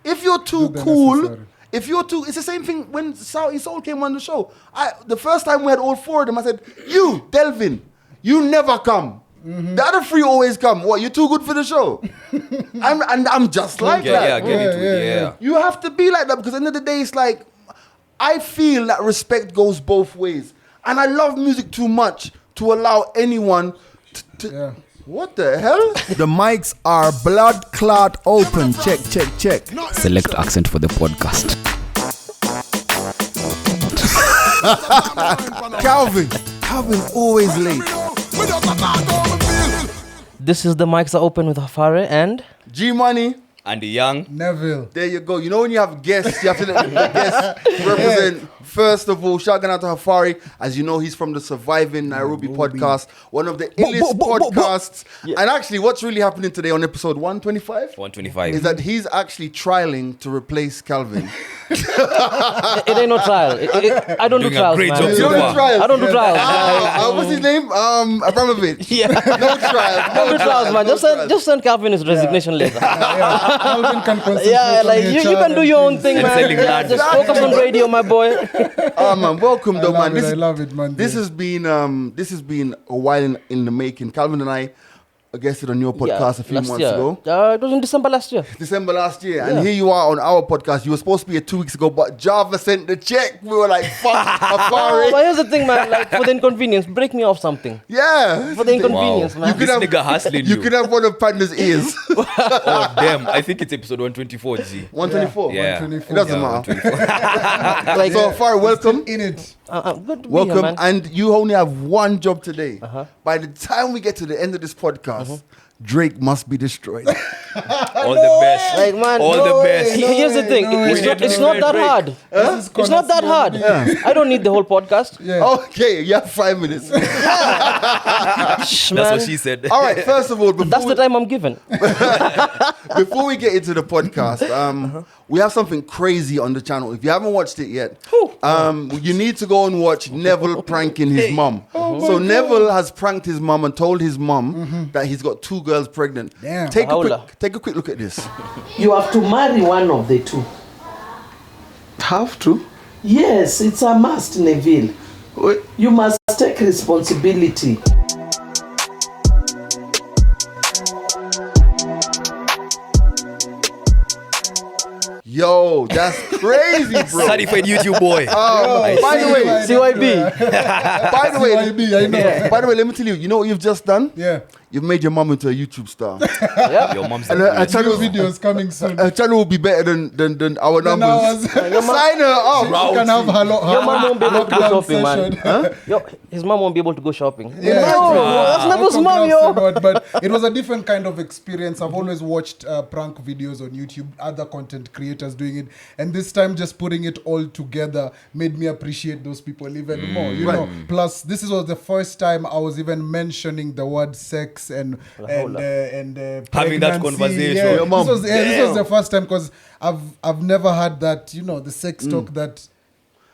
if you're too cool, it's the same thing when Saudi Soul came on the show. The first time we had all four of them, I said, you, Delvin, you never come. The other three always come. What, you're too good for the show? I'm just like that. Yeah. You have to be like that because at the end of the day, it's like, I feel that respect goes both ways. And I love music too much to allow anyone to... Yeah. What the hell? The mics are blood clot open. Check. Select accent for the podcast. Calvin always late. This is The Mics Are Open with Hafare and... G-Money. And the young. Neville. There you go. You know when you have guests, you have to let the guests represent. First of all, shout out to Hafare. As you know, he's from the Surviving Nairobi podcast, one of the illest podcasts. Yeah. And actually, what's really happening today on episode 125? 125. Is that he's actually trialing to replace Calvin. It ain't no trial. I don't do trials, man. You don't do trials? I don't do trials. What's his name? Abramovich. Yeah. No trials. Don't do trials, man. Just send Calvin his resignation letter. Calvin can concentrate you can do your own thing, man. Just focus on radio, my boy. Oh man, welcome though, man. I love it, man. This has been a while in the making. Calvin and I guested on your podcast a few months ago. It was in December last year. And here you are on our podcast. You were supposed to be 2 weeks ago, but Java sent the check. We were like, fuck, Hafare. But here's the thing, man. Like, for the inconvenience, break me off something. Yeah. For the inconvenience, man. This nigga hustling you. You could have one of Panda's ears. Oh, damn. I think it's episode 124, G. 124? Yeah. 124. It doesn't matter. So Hafare, welcome. In it. Good to be Welcome. here, man. And you only have one job today. By the time we get to the end of this podcast, Drake must be destroyed. All the best. Like, man, All the best. Here's the thing. It's not that hard. It's not that hard. I don't need the whole podcast. Okay, you have 5 minutes. That's what she said. All right, first of all, That's the time I'm given. before we get into the podcast, we have something crazy on the channel. If you haven't watched it yet, you need to go and watch Neville pranking his mum. So Neville has pranked his mum and told his mum that he's got 2 girls pregnant. Damn. Take a quick look at this. You have to marry one of the two. Have to? Yes, it's a must, Neville. You must take responsibility. Yo, that's crazy, bro. Certified YouTube boy. By the way, CYB. by the way, I know. by the way, let me tell you. You know what you've just done? Yeah. You've made your mum into a YouTube star. Your mom's And the her best. channel, Videos coming soon. her channel will be better than our numbers. Sign Sign her up. can have her Your mom won't be able to go lockdown shopping, man. session. His mom won't be able to go shopping. Yeah, That's Neville's mom, yo. But it was a different kind of experience. I've always watched prank videos on YouTube, other content creators doing it, and this time just putting it all together made me appreciate those people even more. You know. Plus, this was the first time I was even mentioning the word sex and Having that pregnancy. conversation. Yeah. Your mom. This was the first time because I've never had that. The sex talk that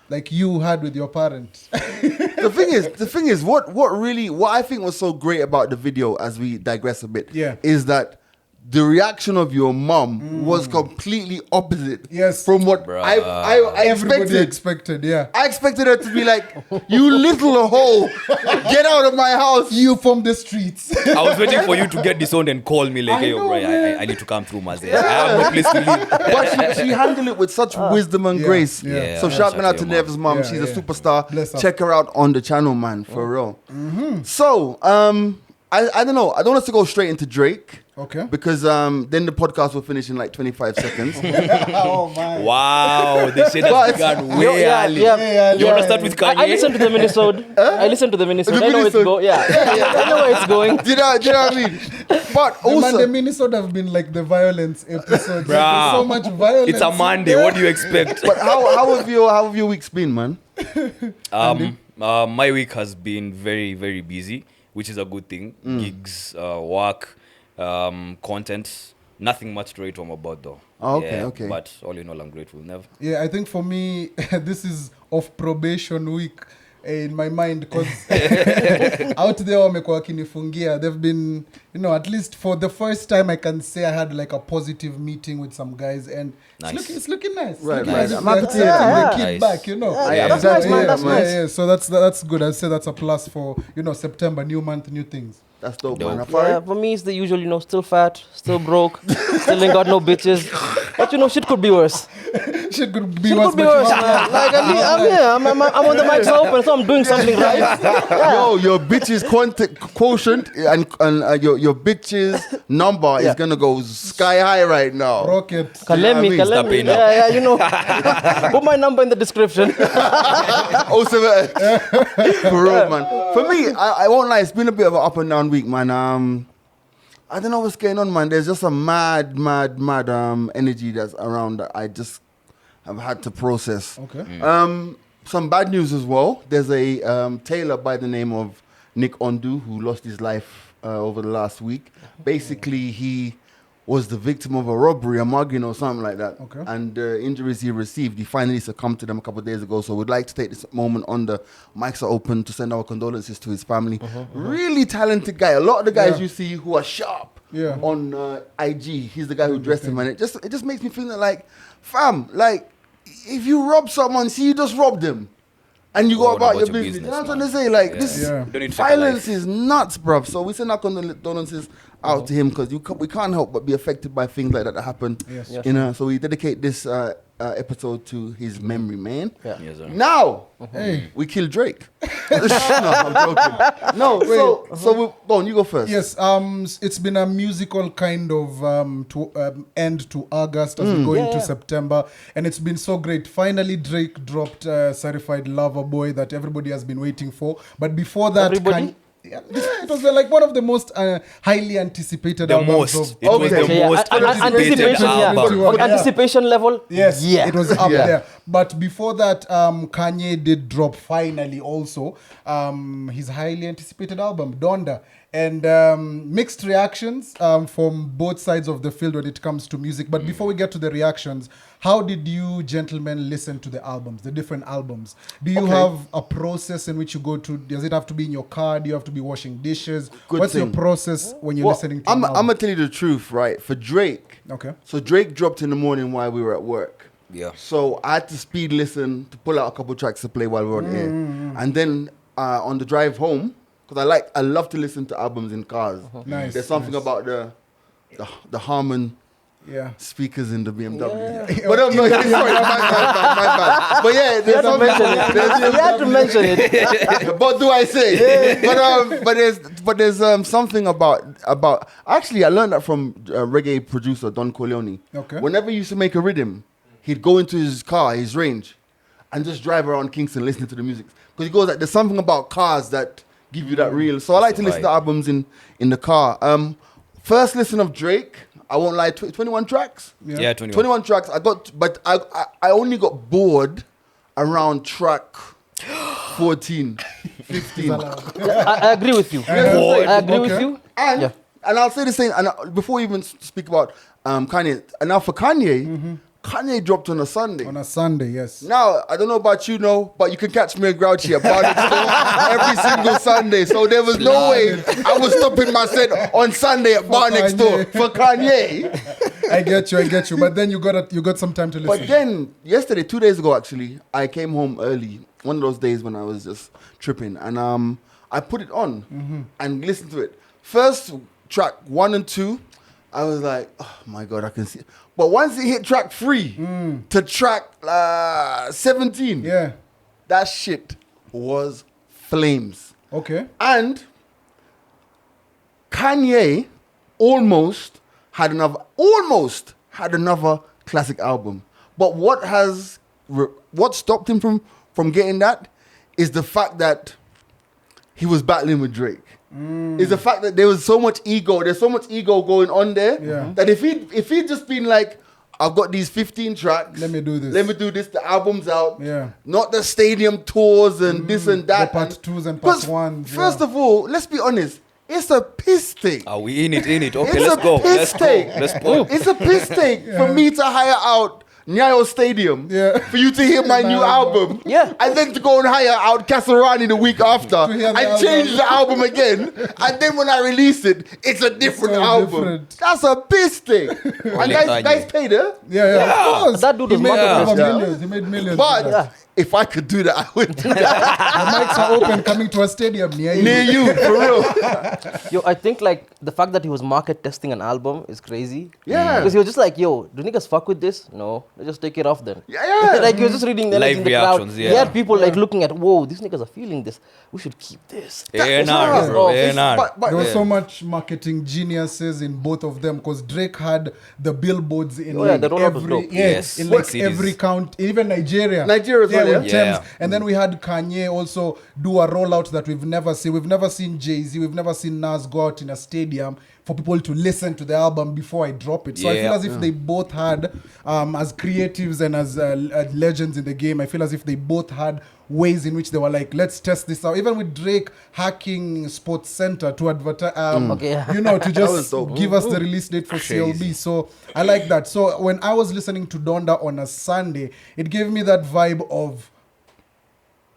like you had with your parents. The thing is, what I think was so great about the video, as we digress a bit, is that the reaction of your mum was completely opposite. Yes. From what I Everybody expected. yeah. I expected her to be like, "You little hoe, get out of my house." You from the streets. I was waiting for you to get disowned and call me like, hey, bro, I need to come through, Maze. I have no place to live. But she handled it with such wisdom and grace. Yeah. So shout out to your mom. Nev's mum. Yeah, She's a yeah. superstar. Bless her. Check her out on the channel, man, for real. So, I don't know. I don't want us to go straight into Drake. Okay. Because then the podcast will finish in like 25 seconds. Oh man. Wow, this shit has begun way early. You want to start with Kanye? I listened to the Minnesota. I listened to the Minnesota. I know it's going. I know where it's going. Do you know what I mean? But also, the Minnesota have been like the violence episodes. Bruh. There's so much violence. It's a Monday. What do you expect? but how have your weeks been, man? My week has been very, very busy, which is a good thing. Gigs, work, content. Nothing much to write home about though. Oh, okay. But all in all, I'm grateful. Never. Yeah, I think for me, this is off probation week. in my mind because out there wamekuwa wakinifungia. They've been, at least for the first time I can say I had like a positive meeting with some guys and Nice. it's looking nice. Right, Looking nice. nice. I'm happy Let's to hear get that. the kid Nice. back, Yeah, that's nice, man. That's nice. Yeah, so that's good. I'd say that's a plus for, September, new month, new things. That's dope, Dope. man. Yeah, Hafare? for me, it's the usual, still fat, still broke, still ain't got no bitches. But shit could be worse. Shit could be Shit worse. could be but you worse, have- man. Like, I'm here. I'm on the mics open, so I'm doing something right. Yeah. Yo, your bitch's quotient and your bitch's number is Yeah. gonna go sky high right now. Rocket. Kalemi. Stop paying up. Yeah, put my number in the description. Oh, for real, man. For me, I won't lie. It's been a bit of an up and down week, man. I don't know what's going on, man. There's just a mad energy that's around that I just have had to process. Okay. Some bad news as well. There's a tailor by the name of Nick Ondu who lost his life over the last week. Basically, he was the victim of a robbery, a mugging or something like that. Okay. And the injuries he received, he finally succumbed to them a couple of days ago. So we'd like to take this moment on the mics are open to send our condolences to his family. Really talented guy. A lot of the guys Yeah. you see who are sharp Yeah. on IG, he's the guy who dressed him. And it just makes me feel like, fam, like, if you rob someone, see, you just robbed them. And you go Go on about about your your business. You know business, what I'm man. trying to say? Like, Yeah. this Yeah. You don't need to take a violence life. is nuts, bruv. So we send our condolences out to him because we can't help but be affected by things like that happen. Yes. Yes. So we dedicate this episode to his memory, man. Yeah. Yes, sir. Now, Hey. we killed Drake. No, I'm joking. No, so we, go on, you go first. Yes, it's been a musical kind of end to August as we go into Yeah. September, and it's been so great. Finally, Drake dropped Certified Lover Boy that everybody has been waiting for. But before that, Everybody? Yeah, it was like one of the most highly anticipated The albums most. of. It was Okay. the Yeah, most anticipated anticipation, album. Yeah. On anticipation level, Yes, yeah. it was up Yeah. there. But before that, Kanye did drop finally also his highly anticipated album, Donda. And mixed reactions from both sides of the field when it comes to music. But before we get to the reactions, how did you gentlemen listen to the albums, the different albums? Do you Okay. have a process in which you go to? Does it have to be in your car? Do you have to be washing dishes? Good What's your thing. process when you're Well, listening to I'm an album? going to tell you the truth, right? For Drake, Okay. so Drake dropped in the morning while we were at work. Yeah. So I had to speed listen to pull out a couple tracks to play while we were on air. And then on the drive home, because I love to listen to albums in cars. Nice, There's something nice. about the Harman Yeah. speakers in the BMW. But no, sorry, my bad. But yeah, You there's had to mention something. it. You had to mention it. But do I say? But there's something about. Actually, I learned that from reggae producer Don Corleone. Okay. Whenever he used to make a rhythm, he'd go into his car, his range, and just drive around Kingston listening to the music. Because he goes like, there's something about cars that give you that real. So I like to listen to Right. albums in the car. First listen of Drake. I won't lie, 21 tracks. Yeah, 21. 21 tracks. I only got bored around track 14, 15. I agree with you. I agree with Okay. you. And Yeah. I'll say the same. And before we even speak about Kanye, and now for Kanye, Kanye dropped on a Sunday. On a Sunday, yes. Now, I don't know about you, but you can catch me and Grouchy at Bar Next Door every single Sunday. So there was no way I was stopping my set on Sunday at Bar Next Door Kanye. for Kanye. I get you. But then you got some time to listen. But then, yesterday, 2 days ago actually, I came home early. One of those days when I was just tripping. And I put it on and listened to it. First track 1 and 2, I was like, oh my God, I can see it. But once it hit track 3 to track 17, Yeah. that shit was flames. Okay. And Kanye almost had another classic album. But what stopped him from getting that is the fact that he was battling with Drake. Is the fact that there was so much ego. There's so much ego going on there Yeah. that if he'd just been like, I've got these 15 tracks. Let me do this. The album's out. Yeah. Not the stadium tours and this and that. the part 2s and Because part 1s. First of all, let's be honest. It's a piss take. Are we in it? Okay, It's let's a go. piss take. Let's go. It's a piss take for me to hire out Nyayo Stadium for you to hear my new album. Yeah. And then to go and hire out Kasarani the week after hear the and change the album again. And then when I release it, it's a different so album. different. That's a beast thing. And guys paid her. Yeah, of course. That dude was he made marketable. over millions. He made millions. But if I could do that, I would do that. The mics are open coming to a stadium near you. Near you, for real. Yo, I think like the fact that he was market testing an album is crazy. Yeah. Because he was just like, yo, do niggas fuck with this? No, let's just take it off then. Yeah. Like he was just reading the Live in the reactions, crowd. yeah. He had people like looking at, whoa, these niggas are feeling this. We should keep this. A&R, bro. A&R. But There was so much marketing geniuses in both of them because Drake had the billboards in Oh, yeah, like the roll-up was every dope. Yes. in like Cities. every count, even Nigeria. Nigeria as well, with yeah. Thames. Yeah. And then we had Kanye also do a rollout that we've never seen. We've never seen Jay-Z. We've never seen Nas go out in a stadium for people to listen to the album before I drop it. So I feel as if they both had, as creatives and as legends in the game, I feel as if they both had ways in which they were like, let's test this out. Even with Drake hacking Sports Center to advertise, you know, to was just dope. give us the release date for CLB. So I like that. So when I was listening to Donda on a Sunday, it gave me that vibe of,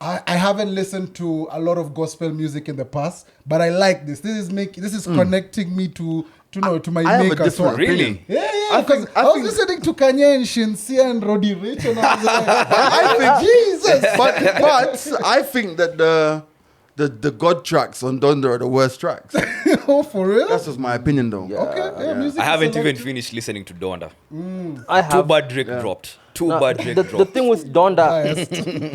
I haven't listened to a lot of gospel music in the past, but I like this. This is connecting me to my I have a maker. different So Really? yeah, because I was listening to Kanye and Shinsia and Roddy Ricch, and I was like, Jesus. But I think that the God tracks on Donda are the worst tracks. Oh, for real? That's just my opinion, though. Okay, yeah, music I is haven't even selective. finished listening to Donda. I Too have. bad Drake dropped. The thing with Donda,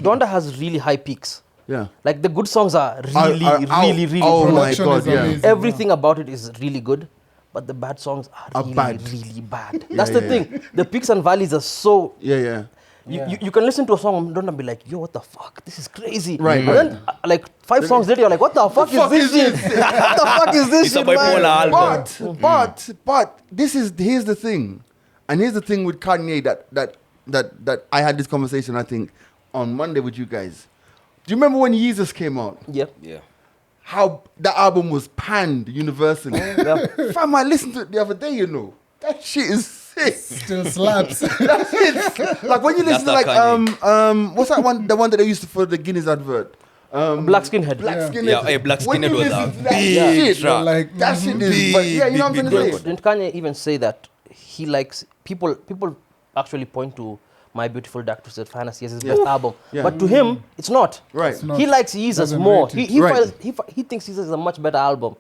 Donda has really high peaks. Yeah. Like the good songs are really, really Oh good. my Production God, is yeah. amazing. Everything about it is really good, but the bad songs are really, bad. really bad. That's the thing. The peaks and valleys are so. Yeah. You can listen to a song and don't be like, yo, what the fuck? This is crazy. Right, But then, like 5 songs later, you're like, what the fuck is this shit? What the fuck is this It's a shit, bipolar man? album. But here's the thing, and here's the thing with Kanye that I had this conversation, I think, on Monday with you guys. Do you remember when Yeezus came out? Yep. Yeah. How the album was panned universally. Fam, I listened to it the other day, you know. That shit is sick. Still slaps. That's it. Like when you listen to That's like that what's that one? The one that they used to for the Guinness advert. Black Skinhead. Black Yeah. Skinhead. Yeah, hey, Black When you Skinhead was listen a to that big shit, track. Like, that shit is. But yeah, you know what I'm trying to say. Didn't Kanye even say that he likes people actually point to My Beautiful Dark Twisted Fantasy as his best album, Yeah. but to him it's not. Right. It's not. He likes Yeezus Doesn't more. rate it. He Right. he thinks Yeezus is a much better album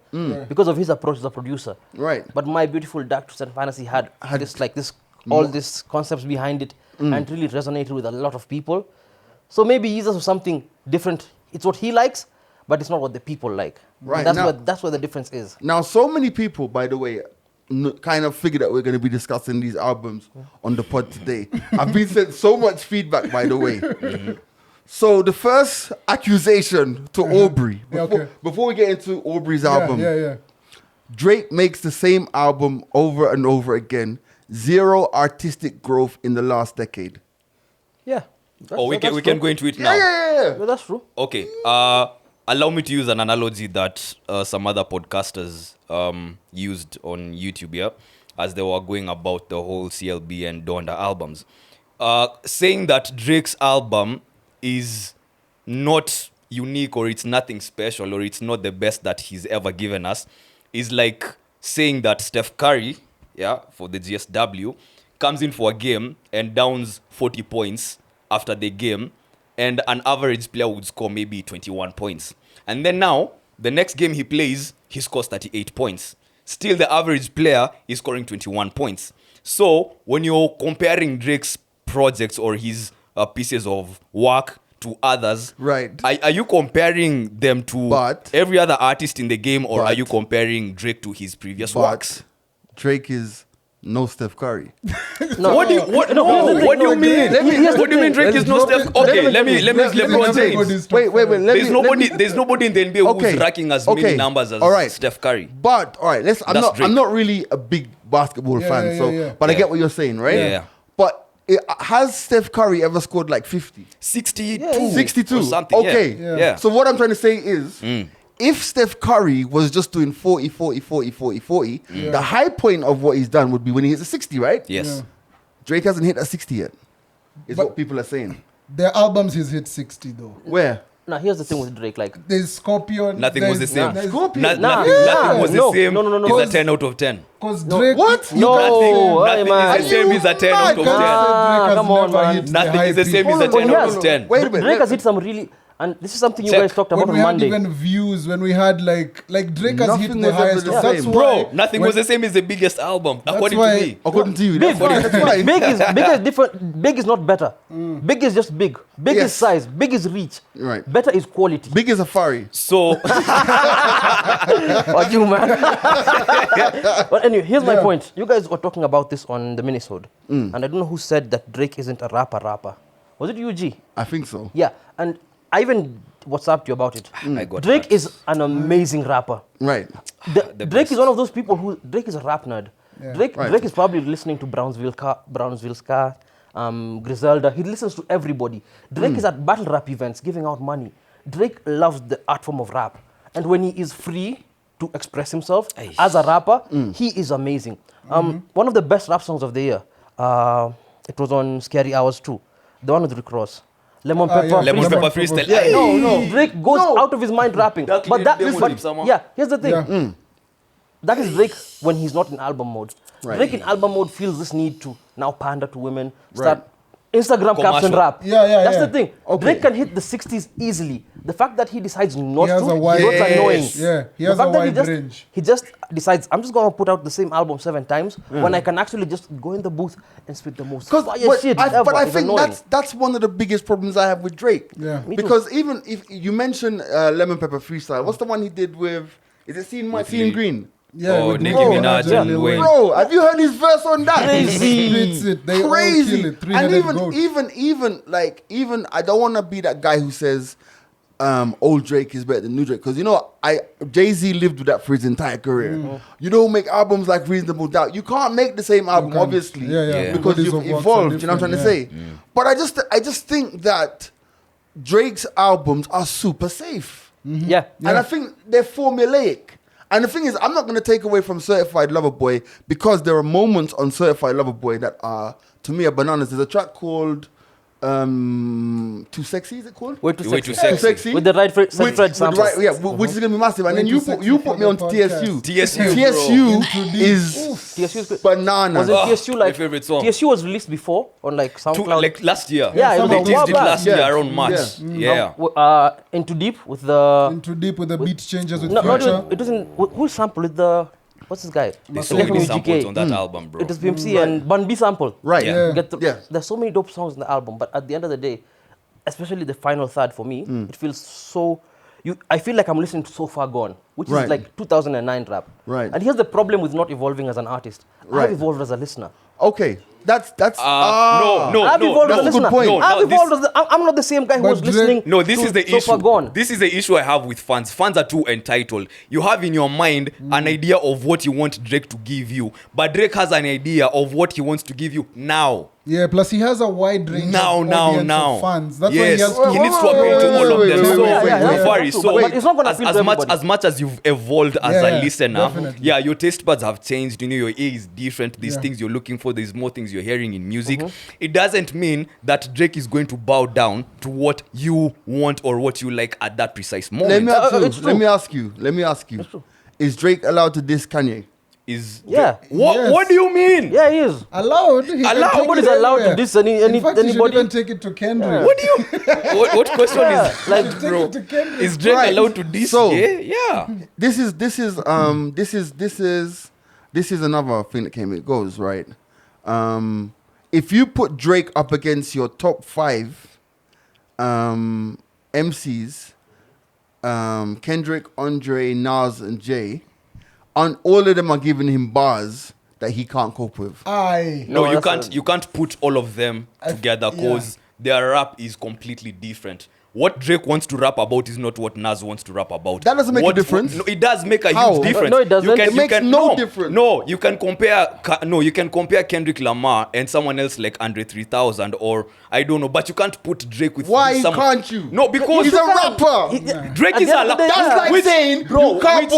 because of his approach as a producer. Right. But My Beautiful Dark Twisted Fantasy had this all these concepts behind it and really resonated with a lot of people. So maybe Yeezus was something different. It's what he likes, but it's not what the people like. Right. And Now- that's where the difference is. Now, so many people, by the way, kind of figured that we're going to be discussing these albums on the pod today. I've been sent so much feedback, by the way. So the first accusation to Aubrey, Yeah, okay. before we get into Aubrey's album, Yeah. Drake makes the same album over and over again. Zero artistic growth in the last decade. Yeah. We can go into it now. Yeah. Yeah, that's true. Okay. Allow me to use an analogy that some other podcasters used on YouTube, yeah, as they were going about the whole CLB and Donda albums, saying that Drake's album is not unique or it's nothing special or it's not the best that he's ever given us is like saying that Steph Curry, yeah, for the GSW, comes in for a game and downs 40 points after the game, and an average player would score maybe 21 points. And then now, the next game he plays, he scores 38 points. Still, the average player is scoring 21 points. So, when you're comparing Drake's projects or his pieces of work to others, Right. Are you comparing them to But- every other artist in the game, or are But- you comparing Drake to his previous But works? Drake is no Steph Curry. No. What do you here's the thing, mean? here's the What do you mean thing. Drake is no Steph? Okay, let me use LeBron James. Wait. There's nobody in the NBA Okay, who's racking as okay, many numbers as all right. Steph Curry. But all right, I'm That's not Drake. really a big basketball Yeah, fan, yeah, so yeah. but I Yeah. get what you're saying, right? Yeah. But has Steph Curry ever scored like 50? 62. 62. Or something. Okay. Yeah. So what I'm trying to say is if Steph Curry was just doing 40, the high point of what he's done would be when he hits a 60, right? Yes. Drake hasn't hit a 60 yet. is But- what people are saying. Their albums he's hit 60 though. Where? Now here's the thing with Drake, like There's Scorpion. Nothing was the same. there's- Scorpion. Nothing was the no, same. no, no, no, It's a no. 10 out of 10. Cause Drake. What? You No. can't Oh, say- hey, Nothing man. is the same. It's a 10 out of You can't 10. say Drake has come on, never man. hit the Nothing high is the peak. same. It's a 10 out of 10. Wait a minute. Drake has hit some really, and this is something you Check. guys talked about When on we had Monday. even views, when we had like Drake has Nothing hit the was ever highest. the That's same. why Bro, nothing when- was the same as the biggest album, according why- to me. According to you, Big, that's fine. big is different. Big is not better. Big is just big. Big Yes. is size. Big is reach. Right. Better is quality. Big as Hafare. So, What you man? But anyway, here's my point. You guys were talking about this on the minisode, and I don't know who said that Drake isn't a rapper. Was it UG? I think so. Yeah, and I even WhatsApped you about it. I got Drake that. is an amazing rapper. Right. The Drake best. is one of those people who Drake is a rap nerd. Drake Right. Drake is probably listening to Brownsville Scar, Griselda. He listens to everybody. Drake is at battle rap events giving out money. Drake loves the art form of rap, and when he is free to express himself as a rapper, he is amazing. One of the best rap songs of the year. It was on Scary Hours too. The one with Rick Ross. Lemon Pepper. yeah. Lemon Freestyle. Pepper Freestyle. Yeah, no. Drake goes out of his mind rapping. That But that demo but- clip, someone. yeah, here's the thing. Yeah. That is Drake when he's not in album mode. Right. Drake in album mode feels this need to now pander to women, start Instagram caption Commercial. rap. Yeah, That's yeah. the thing. Okay. Drake can hit the 60s easily. The fact that he decides not He has to, a wide- is what's Yes. annoying. Yeah, he The has a fact that wide range. He just decides, I'm just going to put out the same album 7 times when I can actually just go in the booth and spit the most fire shit ever. But I It's think annoying. that's one of the biggest problems I have with Drake. Yeah. Me too. Because even if you mention Lemon Pepper Freestyle, what's the one he did with? Is it Scene Lee. Green? Yeah, Oh, with Nicki Nicki Minaj Minaj and Lil Wayne. Bro, have you heard his verse on that? Crazy. Spits it. They all Crazy. kill it. And Three-headed goat. even I don't want to be that guy who says old Drake is better than new Drake, because Jay-Z lived with that for his entire career. You don't make albums like Reasonable Doubt. You can't make the same album, can't. obviously, Yeah. because Bodies you've of works are evolved. You know what I'm trying to different, say? But I just think that Drake's albums are super safe. Yeah. And I think they're formulaic. And the thing is, I'm not going to take away from Certified Lover Boy, because there are moments on Certified Lover Boy that are, to me, are bananas. There's a track called Too Sexy, is it called? Way too Way sexy. too sexy. Too Sexy. With the right Fred samples. Which is going to be massive. And Way then Too you Sexy you for put me the on to podcast. TSU. TSU, TSU is TSU is good. bananas. Wasn't Oh, TSU my like favorite song. TSU was released before on like SoundCloud. Like last year. Yeah, it was they a while teased it back. last year around March. Yeah. Yeah. Into Deep with the Into deep with the beat changes with no, not Future. even, it wasn't who sampled with the what's this guy? There's so Like many from samples GK. on that album, bro. It was PMC and Bun B sample. Right. Yeah. Get the, Yeah. There's so many dope songs in the album, but at the end of the day, especially the final third for me, it feels so. I feel like I'm listening to So Far Gone, which Right. is like 2009 rap. Right. And here's the problem with not evolving as an artist. Right. I've evolved as a listener. Okay. That's No, I've evolved that's as a a good listener. point. No, I've no, evolved as I'm not the same guy who But was Drake- listening. No, this to is the So Far issue. Gone. This is the issue I have with fans. Fans are too entitled. You have in your mind an idea of what you want Drake to give you, but Drake has an idea of what he wants to give you now. Yeah, plus he has a wide range of audience of fans. That's why he yes, has to... he needs to appeal to all of them. wait, So, wait, wait, wait, Hafare, wait. so But it's not gonna appeal to everybody. as much as you've evolved as Yeah, a yeah, listener, definitely. yeah, your taste buds have changed. You know, your ear is different. There's Yeah. things you're looking for. There's more things you're hearing in music. It doesn't mean that Drake is going to bow down to what you want or what you like at that precise moment. it's Let me ask you. Is Drake allowed to diss Kanye? Is Yeah. What? Yes. What do you mean? Yeah, he is. Allowed. He can take Nobody's it allowed to anywhere. diss In fact, he should anybody. even take it to Kendrick. What do you? What question is Like, Take bro? it to Kendrick. Is Drake Right. allowed to diss? So- Yeah. This is another thing that came. It goes right. If you put Drake up against your top 5 MCs, Kendrick, Andre, Nas, and Jay, and all of them are giving him bars that he can't cope with. Aye. No, No, you that's can't. You can't put all of them together because their rap is completely different. what Drake wants to rap about is not what Nas wants to rap about. That doesn't make a difference. No, it does make a How? huge difference. No, it doesn't. It makes no difference. No, you can compare Kendrick Lamar and someone else like Andre 3000 or I don't know, but you can't put Drake with Why someone. can't you? No, because he's a rapper. Drake At is the a end of the day, That's like Which- saying bro, you can't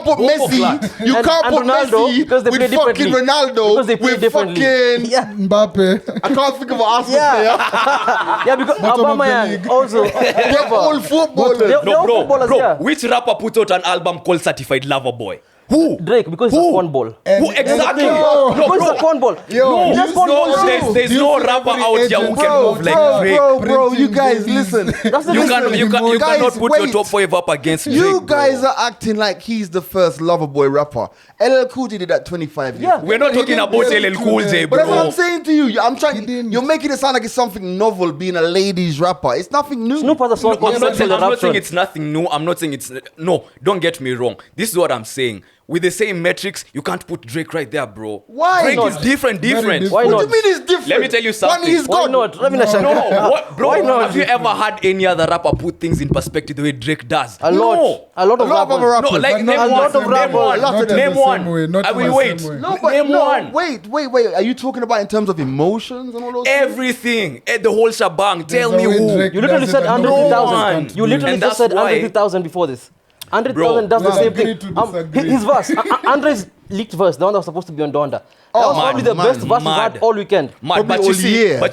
put Messi, you And- can't and put Ronaldo, Messi because they play with fucking differently. Ronaldo Because they play with differently. fucking. Yeah. Mbappe. I can't think of an Arsenal Yeah, because Bottom of the Obama league. also. player. They're all footballers. They're No, all bro, footballers, bro. yeah. Which rapper put out an album called Certified Lover Boy? Who? Drake, because he's a cornball. Who exactly? Yo. No, Because he's a bro. cornball. Yo, He's a you cornball know- too. There's Do you no see rapper every out here who agent- can move like Drake. bro, you Printing guys, babies. listen. That's the You, reason. Guys, cannot put your wait. top 5 up against Drake. You bro. guys are acting like he's the first lover boy rapper. LL Cool J did that 25 years Yeah. ago. We're not He talking didn't about really LL Cool do J, that. But that's what bro. I'm saying to you. I'm He trying. didn't. You're making it sound like it's something novel being a ladies rapper. It's nothing new. Snoop has a song called I'm not Sexual saying Eruption. it's nothing new. I'm not saying it's no. Don't get me wrong. This is what I'm saying. With the same metrics, you can't put Drake right there, bro. Why Drake not? is different. Very different. Why What not? do you mean it's different? Let me tell you something. One he's Why gone. not? Let me not No, what, bro? Why not? Have you ever had any other rapper put things in perspective the way Drake does? A lot. No. A lot of A lot of other rappers. No, like But name not one. in the same Name way. one. Not in the Name same one. way, not I in will the wait. same way. No, but Name no, one. Wait. Are you talking about in terms of emotions and all those things? Everything. The whole shebang. Tell There's me a way who. Drake You literally does it said and Andre nobody else 3000. can You do it. literally And just that's said Andre why- 3000 before this. Andre Bro, 3000 does the we'll same agree thing. to disagree. His verse, Andre's leaked verse, the one that was supposed to be on Donda. That was Oh, probably the man, best verse we've had all weekend. Mad. Probably But you all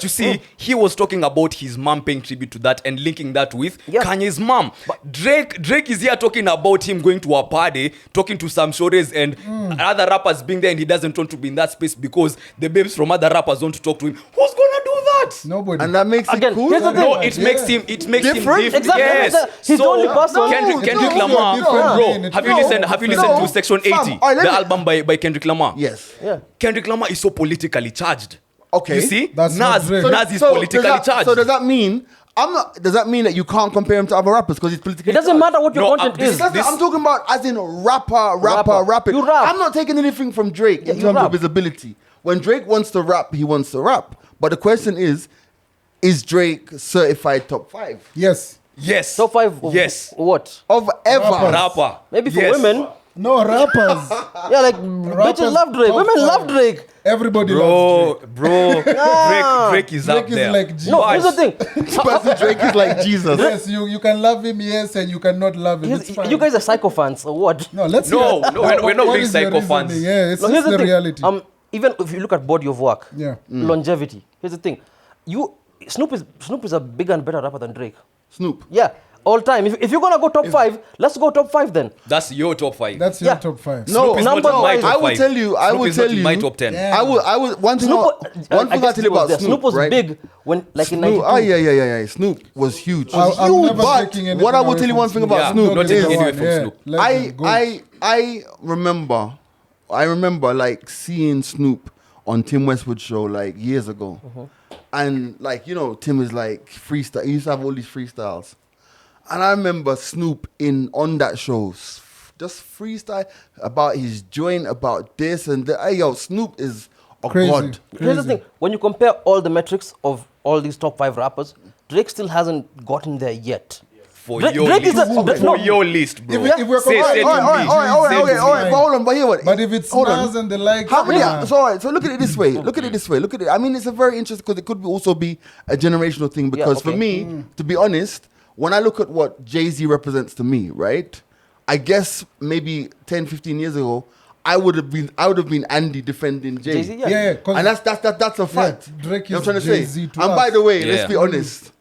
see, year. he was talking about his mom paying tribute to that and linking that with Yeah. Kanye's mom. Drake is here talking about him going to a party, talking to some shorties and other rappers being there, and he doesn't want to be in that space because the babes from other rappps want to talk to him. Who's gonna do that? Nobody. And that makes Again, it cool. here's the thing. No, it makes him different. Exactly. Yes. He's the only person. Kendrick No, Lamar, no, bro. no, Have you no, listened? Have you listened no, to Section 80, fam, alright, let the me- album by Kendrick Lamar? Yes. Yeah. Kendrick Lamar is so politically charged. Okay. You see, That's not Nas Drake. is politically charged. So does that mean does that mean that you can't compare him to other rappers because he's politically It doesn't charged? matter what your No, content this- is. this- I'm talking about as in rapper. Rapper. You rap. I'm not taking anything from Drake in you terms rap. of his ability. When Drake wants to rap, he wants to rap. But the question is Drake certified top 5 Yes. Yes. Top 5 of Yes. what? of ever? Rappers. Rapper. Maybe for Yes. women. No, rappers. Yeah, like bitches love Drake. top Women five. love Drake. Everybody loves Bro, Drake is Drake. up Drake there. is like Jesus. No, here's the thing. But Drake is like Jesus. Yes, you can love him, yes, and you cannot love him. It's fine. You guys are psycho fans or what? No, let's No, hear- no, we're not what being is your psycho fans. reasoning? Yeah, it's No, just here's the the thing. reality. Even if you look at body of work, Yeah. longevity. Here's the thing. Snoop is a bigger and better rapper than Drake. Snoop. Yeah, all time. If you're gonna go top 5, let's go top 5 then. That's your top 5. That's your Yeah. top 5. No, Snoop is not number in my one. top I will 5. tell you. I Snoop will is not tell in you. my top 10. Yeah. I will. One thing. Snoop, One thing I'll tell you about Snoop Snoop, was right? big when, like in Snoop, 92. yeah. Snoop was huge. I'm never But taking anything what I will away tell you from one thing Snoop. about Yeah, Snoop not is taking away from Snoop. Legend, I remember like seeing Snoop on Tim Westwood's show like years ago. And like, Tim is like freestyle. He used to have all these freestyles. And I remember Snoop on that show just freestyle about his joint, about this and that. Hey, yo, Snoop is a Crazy. god. Here's the thing. When you compare all the metrics of all these top 5 rappers, Drake still hasn't gotten there yet. For Drake- your Drake is list. a- For no. your list, bro. If we're Say comparing- to me. All right, but hold on, but here what? But if it's hold on. Nas and the like, How many? yeah. So, all right, so look at it this way. Look at it. I mean, it's a very interesting because it could also be a generational thing. Because for okay. me, to be honest, when I look at what Jay-Z represents to me, right? I guess maybe 10, 15 years ago, I would have been Andy defending Jay. Jay-Z, yeah. Yeah, 'cause- And that's a fact. Drake You know is what I'm trying to Jay-Z say. to And us. by the way, Yeah. let's be honest.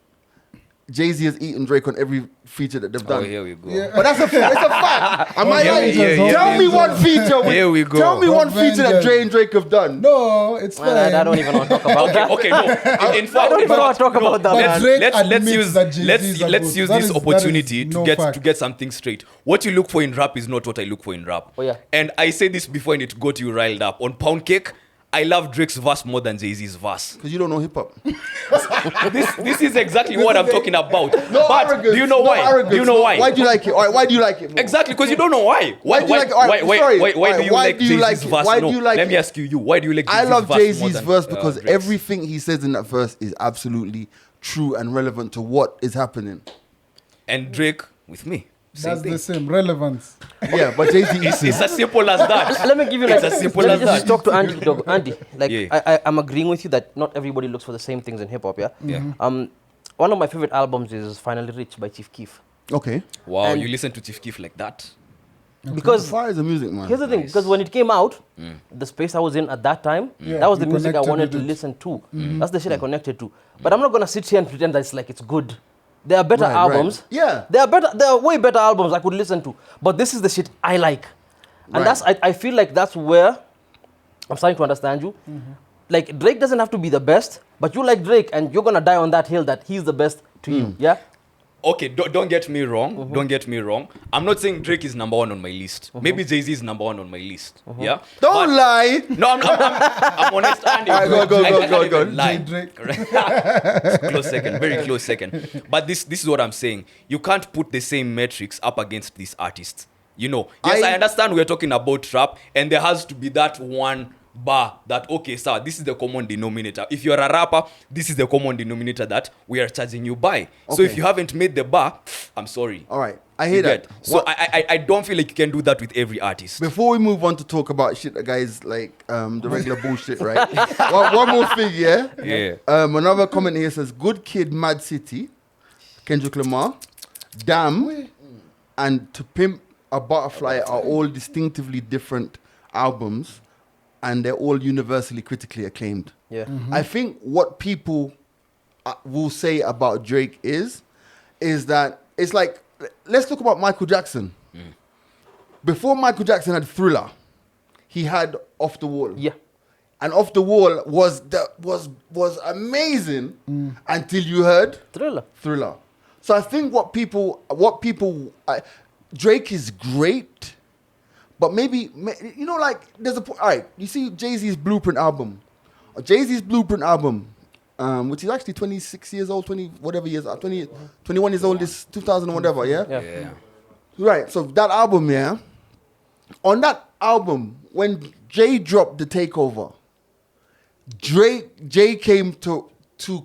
Jay-Z has eaten Drake on every feature that they've Oh, done. here we go. Yeah. But that's it's a fact. Am I Yeah, right? yeah, Tell me yeah. one feature. Here we go. Tell me one feature that Avengers. Dre and Drake have done. No, it's fine. I don't even want to talk about that. Okay, no. In fact, I don't even in want to talk fact, about that. But man. Drake let's admits use that Jay-Z is a let's good- use that this is opportunity no to fact. get something straight. What you look for in rap is not what I look for in rap. Oh, yeah. And I say this before and it got you riled up. On Pound Cake, I love Drake's verse more than Jay-Z's verse. Because you don't know hip hop. This is exactly what I'm talking about. No but arrogance. do you know no why? Arrogance. Do you know why? Why do you like it? All right, why do you like it more? Exactly, because you don't know why. Why do you like it? All right, sorry. Why All do right, you why like do you Jay-Z's like it? verse? Why No, do you like let me it? ask you. Why do you like I Jay-Z's love verse Jay-Z's more than, verse because Drake's? everything he says in that verse is absolutely true and relevant to what is happening. And Drake with me. Same That's thing. the same relevance. Yeah, but Jay-Z is It's as simple as that. Let me give you like, It's as simple let as me just that. talk to Andy. Andy, like Yeah. I'm agreeing with you that not everybody looks for the same things in hip hop. Yeah. Yeah. One of my favorite albums is Finally Rich by Chief Keef. okay. Wow, And- you listen to Chief Keef like that? Because Fire is a music man. here's the thing, because when it came out, the space I was in at that time, Yeah, that was the you music I connected wanted to with it. listen to. That's the shit I connected to. But I'm not gonna sit here and pretend that it's like it's good. There are better Right, albums. right. Yeah. There are way better albums I could listen to. But this is the shit I like. And Right. I feel like that's where I'm starting to understand you. Like Drake doesn't have to be the best, but you like Drake and you're gonna die on that hill that he's the best to you. Yeah? Okay, don't get me wrong. Don't get me wrong. I'm not saying Drake is number one on my list. Maybe Jay-Z is number one on my list. Yeah? Don't But- lie. No, I'm honest, Andy. Alright, go, I can't go, even go. lie. Drake. Close second, very close second. But this is what I'm saying. You can't put the same metrics up against these artists. You know, yes, I understand we're talking about rap, and there has to be that one bar that, okay, sir, this is the common denominator. If you're a rapper, this is the common denominator that we are charging you by. So if Okay. you haven't made the bar, I'm sorry. All right. I hear You that. get? So I don't feel like you can do that with every artist. Before we move on to talk about shit that guys like the regular bullshit, right? one more thing, yeah? Yeah. Another comment here says, Good Kid, Mad City, Kendrick Lamar, Damn, and To Pimp a Butterfly are all distinctively different albums, and they're all universally critically acclaimed. Yeah. I think what people will say about Drake is that it's like, let's talk about Michael Jackson. Before Michael Jackson had Thriller, he had Off the Wall. Yeah. And Off the Wall was amazing until you heard Thriller. So I think Drake is great, but maybe, you know, like there's all right, you see Jay-Z's Blueprint album, which is actually 26 years old, 20 whatever years, 20, 21 years old, this 2000 and whatever, yeah? Yeah. Right, so that album, yeah, on that album, when Jay dropped The Takeover, Jay came to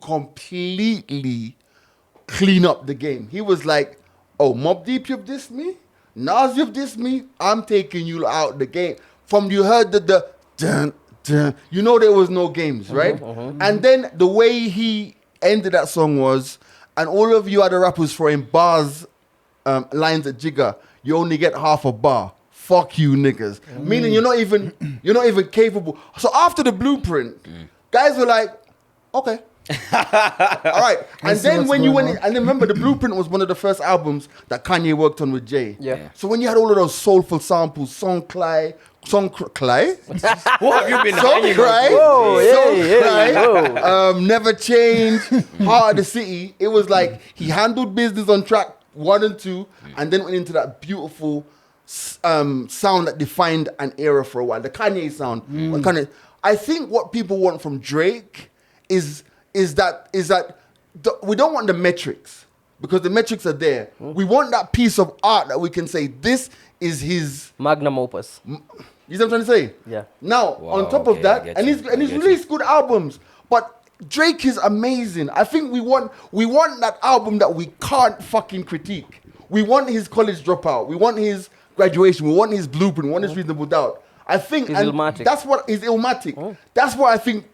completely clean up the game. He was like, oh, Mobb Deep, you've dissed me? Nas, you've dissed me? I'm taking you out the game. From you heard the dun, dun, you know there was no games, right? And then the way he ended that song was, and all of you other rappers throwing bars, lines at Jigga, you only get half a bar. Fuck you niggas. Meaning you're not even capable. So after the Blueprint, guys were like, okay. All right. And see then what's when you going went, on. and remember the Blueprint was one of the first albums that Kanye worked on with Jay. Yeah. So when you had all of those soulful samples, Song Cry? Who have you been Song hanging Cry? Whoa, Song hey, Cry? whoa. Never Change, Heart of the City. It was like he handled business on track 1 and 2, and then went into that beautiful sound that defined an era for a while, the Kanye sound. I think what people want from Drake is that we don't want the metrics, because the metrics are there. We want that piece of art that we can say this is his. Magnum opus. You see what I'm trying to say? Yeah. Now, Wow, on top okay, of that, I get and you, he's I get released good albums, but Drake is amazing. I think we want that album that we can't fucking critique. We want his College Dropout. We want his Graduation. We want his Blueprint. We want his Reasonable Doubt. I think His and Illmatic. that's what is Illmatic. That's what I think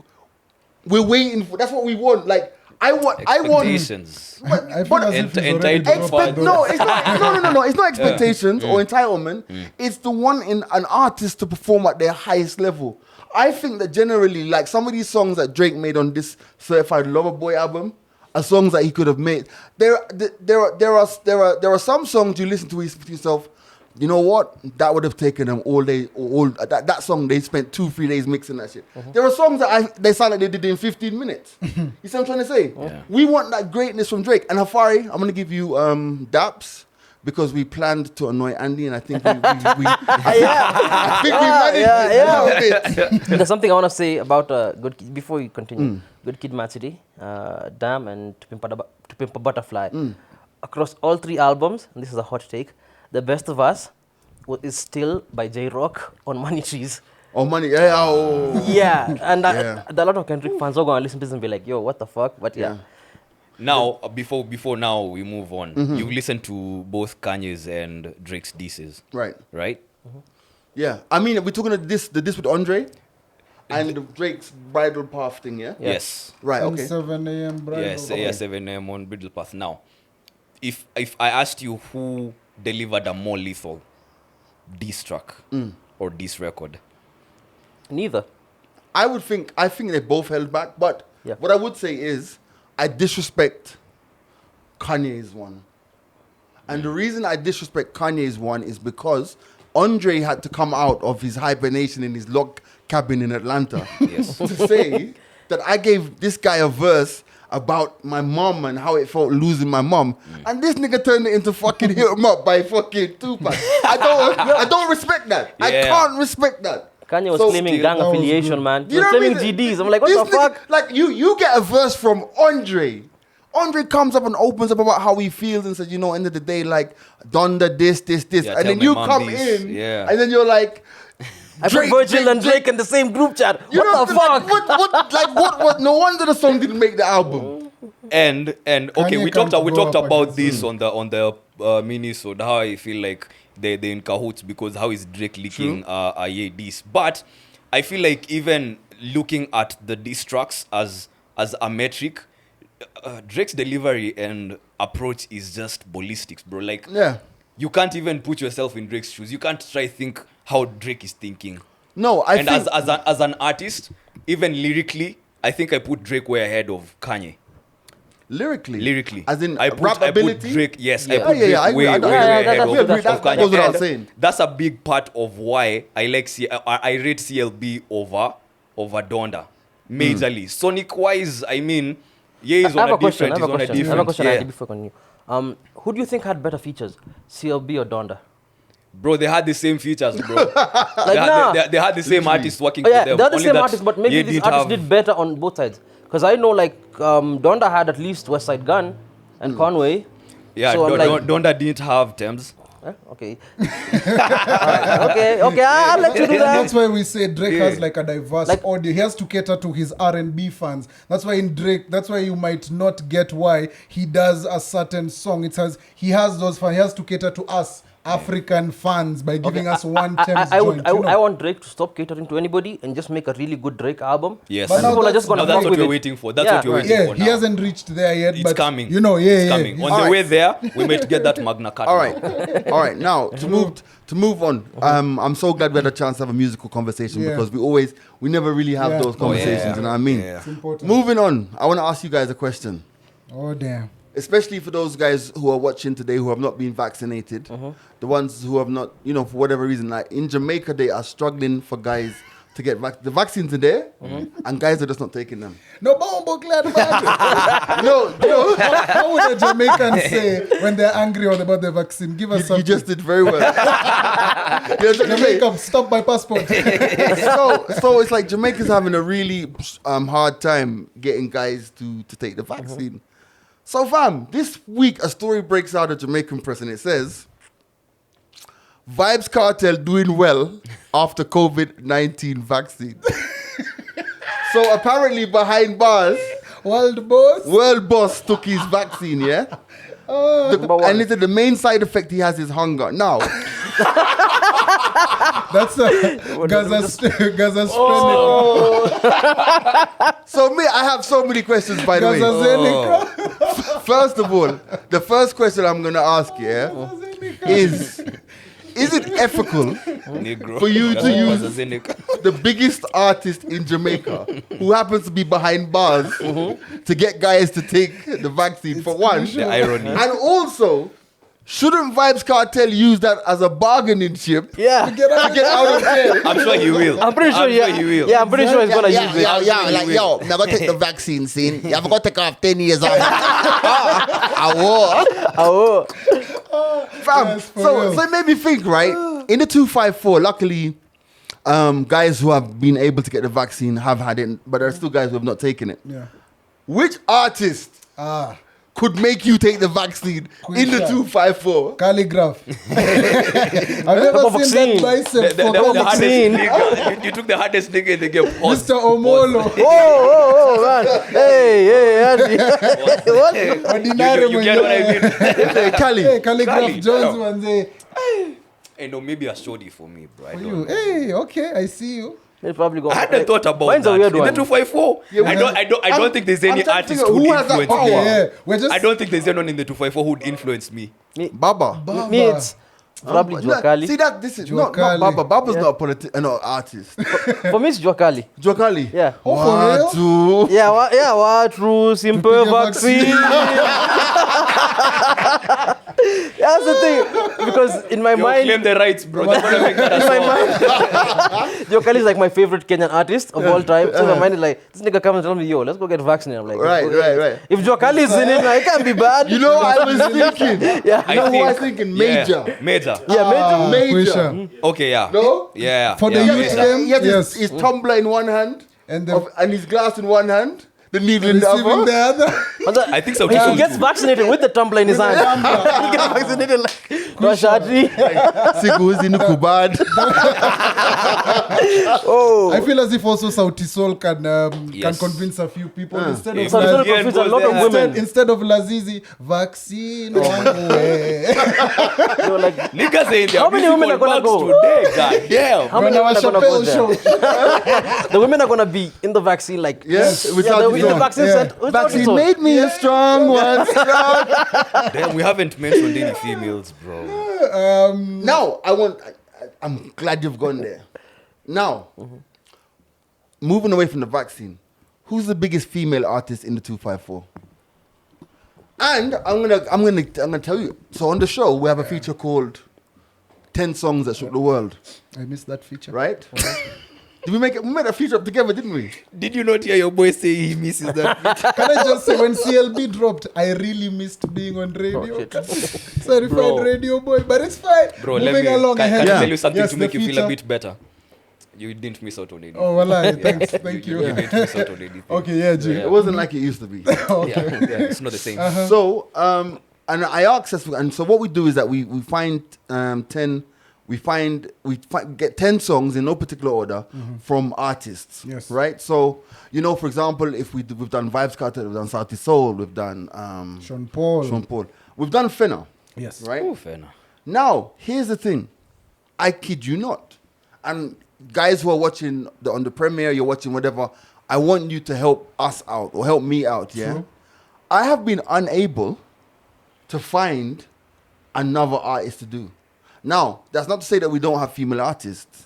we're waiting for. That's what we want. Like I want. Expectations. I feel But- as if he's Ent- already entitled dropped those. No, it's not. No. It's not expectations or entitlement. It's the one in an artist to perform at their highest level. I think that generally, like some of these songs that Drake made on this Certified Lover Boy album, are songs that he could have made. There are some songs you listen to yourself. You know what? That would have taken them all day. That song they spent 2-3 days mixing that shit. There are songs that they sound like they did it in 15 minutes. You see what I'm trying to say? Yeah. We want that greatness from Drake and Hafare. I'm gonna give you Daps. because we planned to annoy Andy, and I think I think we managed it a little bit. There's something I want to say about Good Kid, before you continue. Good Kid, Mad City, Damn, and To Pimp a Butterfly. Across all 3 albums, and this is a hot take, The Best of Us is still by J-Rock on Money Trees. Oh, money, yeah, oh. Yeah, and Yeah. a lot of Kendrick fans are going to listen to this and be like, yo, what the fuck? But yeah. Now, before now we move on, you listen to both Kanye's and Drake's disses, Right. right? Yeah. I mean, we're talking the diss with Andre and Drake's Bridal Path thing, yeah? Yes. Right, And okay. 7 a.m. bridal. Yes, 7 a.m. on Bridal Path. Now, if I asked you who delivered a more lethal diss track or diss record, Neither. I think they both held back, but Yeah. what I would say is I disrespect Kanye's one. And the reason I disrespect Kanye's one is because Andre had to come out of his hibernation in his log cabin in Atlanta Yes. to say that I gave this guy a verse about my mom and how it felt losing my mom. And this nigga turned it into fucking Hit 'Em Up by fucking Tupac. I don't respect that. I Yeah. can't respect that. Kanye was So claiming still- gang That was affiliation, good. man. He You was know what I claiming mean? GDs. I'm like, what This the nigga- fuck? Like you get a verse from Andre. Andre comes up and opens up about how he feels and says, end of the day, like, Donda this, Yeah, and tell then my you mom come this. in, Yeah. and then you're like, I put Virgil and Drake in the same group chat. You know, What the fuck? what? No wonder the song didn't make the album. And okay, Kanye we talked can't go talked up about against this on the mini-sode, how I feel like they're in cahoots because how is Drake leaking a diss, but I feel like even looking at the diss tracks as a metric, Drake's delivery and approach is just ballistics, bro. Like, Yeah. you can't even put yourself in Drake's shoes. You can't try think how Drake is thinking. No, I And think as an artist, even lyrically, I think I put Drake way ahead of Kanye. Lyrically, as in I rap put ability. Drake. Yes, Yeah. I put Drake I agree. way I way don't- Yeah, way that- ahead that- of, that- that- of that Kanye. goes without And saying. that's a big part of why I like I rate CLB over Donda majorly. Sonic wise, I mean, yeah, he's I on have a a question. different. I He's have a on a question. I have a different. question, Yeah. Andy, before I continue. Who do you think had better features, CLB or Donda? Bro, they had the same features, bro. Nah. They had the same artists working Oh, yeah, for them. they're the Only same that artist, but maybe Ye this didn't artist have- did better on both sides. Because I know, like, Donda had at least West Side Gun and Conway. Yeah, So I'm like, Donda didn't have Thames. okay. Okay, I'll let you do And that. that's why we say Drake Yeah. has like a diverse Like- audience. He has to cater to his R&B fans. That's why in Drake, that's why you might not get why he does a certain song. It says he has those fans. He has to cater to us African fans by giving us one Thames I joint. I want Drake to stop catering to anybody and just make a really good Drake album. Yes. But now People are just that's- gonna Now that's fuck what with we're it. waiting for. That's Yeah. what we're waiting Yeah, for he now. hasn't reached there yet. It's but coming. It's coming. On All the way right. there, we might get that Magna Carta. All right. Now to move on. I'm so glad we had a chance to have a musical conversation Yeah. because we never really have Yeah. those conversations. yeah. You know what I mean? Yeah. It's important. Moving on. I want to ask you guys a question. Oh, damn. Especially for those guys who are watching today who have not been vaccinated, the ones who have not, for whatever reason, like in Jamaica, they are struggling for guys to get the vaccines are there, and guys are just not taking them. No, bombo glad man. No, How would a Jamaican say when they're angry about the vaccine? Give us you something. just did very well. You know what I mean? Jamaica, stop my passport. so it's like Jamaica's having a really hard time getting guys to take the vaccine. So fam, this week a story breaks out of Jamaican press and it says, Vibes Cartel doing well after COVID-19 vaccine. So apparently behind bars, World boss. World Boss took his vaccine, yeah? And he said the main side effect he has is hunger. Now, That's Gaza spreading. so me, I have so many questions by the way. Gaza First of all, the first question I'm going to ask you is it ethical Negro. for you to use AstraZeneca. the biggest artist in Jamaica who happens to be behind bars to get guys to take the vaccine for one? The irony. And also, shouldn't Vibes Cartel use that as a bargaining chip Yeah. to get out of jail? I'm sure he will. I'm pretty sure, he will. Yeah, I'm pretty sure he's gonna use it. Never take the vaccine, scene. You have got to take off 10 years off. Oh, fam. Yes, for so real. it made me think, right? In the 254, luckily, guys who have been able to get the vaccine have had it, but there are still guys who have not taken it. Yeah. Which artist could make you take the vaccine in the Quisha. 254? Calligraph. I've never seen vaccine. that bicep The for hardest vaccine. nigga, you took the hardest nigga in the game. Pause. Mr. Omolo. Oh, man. Hey, Andy. What? Ordinary You get what I mean? Hey, Cali. Hey, Calligraph Cali, Jones yeah. manze. Hey, no, maybe a shorty for me, bro. I For don't you. know. Hey, okay, I see you. They probably go. I hadn't thought about Mine's that. a weird In one. the 254, I don't think there's any I'm trying to artist figure out who who has that influenced power. me. Yeah, we're just I don't think there's anyone in the 254 who'd influence me. Baba. Me, it's probably No, Juakali. see that this is not Juakali. Baba. Baba's Yeah. not a not an artist. For me, it's Juakali. Juakali. Yeah. Oh, for real? Two. Yeah, what? True, simple Tupige vaccine. That's the thing. Because in my You mind, claim the rights, bro. Just wanna make that a in my song. mind, Juakali is like my favorite Kenyan artist of all time. So my mind is like, this nigga comes and tells me, yo, let's go get vaccinated. I'm like, Right, okay. right. If Juakali is in it, like, it can't be bad. You know what I was thinking? Yeah. You know who I was thinking? Major. Yeah, major. Yeah, Major. Quisha. Okay, yeah. No? Yeah. For the yeah, youth major. game? He has Yes. his tumbler in one hand And and his glass in one hand, the needle in the receiving other. the other. And I think so He too. gets vaccinated with the tumbler in his hand. He gets vaccinated like Rashadi. Siku hizi ni kubad. Oh. I feel as if also Sauti Sol can Yes. convince a few people instead If of So it's Yeah, going to confuse a it lot goes of there. women. instead of Lazizi, vaccine wangu we. You're like, Niggas are in their How many women musical are gonna box go? today? God damn. how many When women our are going to go Chappelle there? show. The women are going to be in the vaccine like, Yes, yeah, without in the his own. vaccine Yeah. set. without his Vaccine own. made me a strong one. Strong. Damn, we haven't mentioned any females, bro. Now, I'm glad you've gone there. Now, moving away from the vaccine, who's the biggest female artist in the 254? And I'm gonna tell you. So on the show, we have a feature called 10 Songs That Shook the World, I missed that feature. right? Did we make it? We made a feature up together, didn't we? Did you not hear your boy say he misses that? Can I just say, when CLB dropped, I really missed being on radio. shit. Certified Bro. radio boy, but it's fine. Bro, Moving let me along can ahead. I tell you something Yes, to the make you feel a feature. bit better? You didn't miss out on anything. Oh, well, thanks. Thank You you. didn't miss out on anything. Okay, yeah, G. It wasn't like it used to be. Yeah, it's not the same. So, and I asked us, and so what we do is that we find 10, get 10 songs in no particular order from artists. Yes. Right. So, for example, if we've done Vibes Cartel, we've done Sauti Soul, we've done Sean Paul. Sean Paul, we've done Fenner. Yes. Right. Oh, fair enough. Now, here's the thing. I kid you not. And guys who are watching on the premiere, you're watching whatever, I want you to help us out or help me out, yeah? True. I have been unable to find another artist to do. Now, that's not to say that we don't have female artists,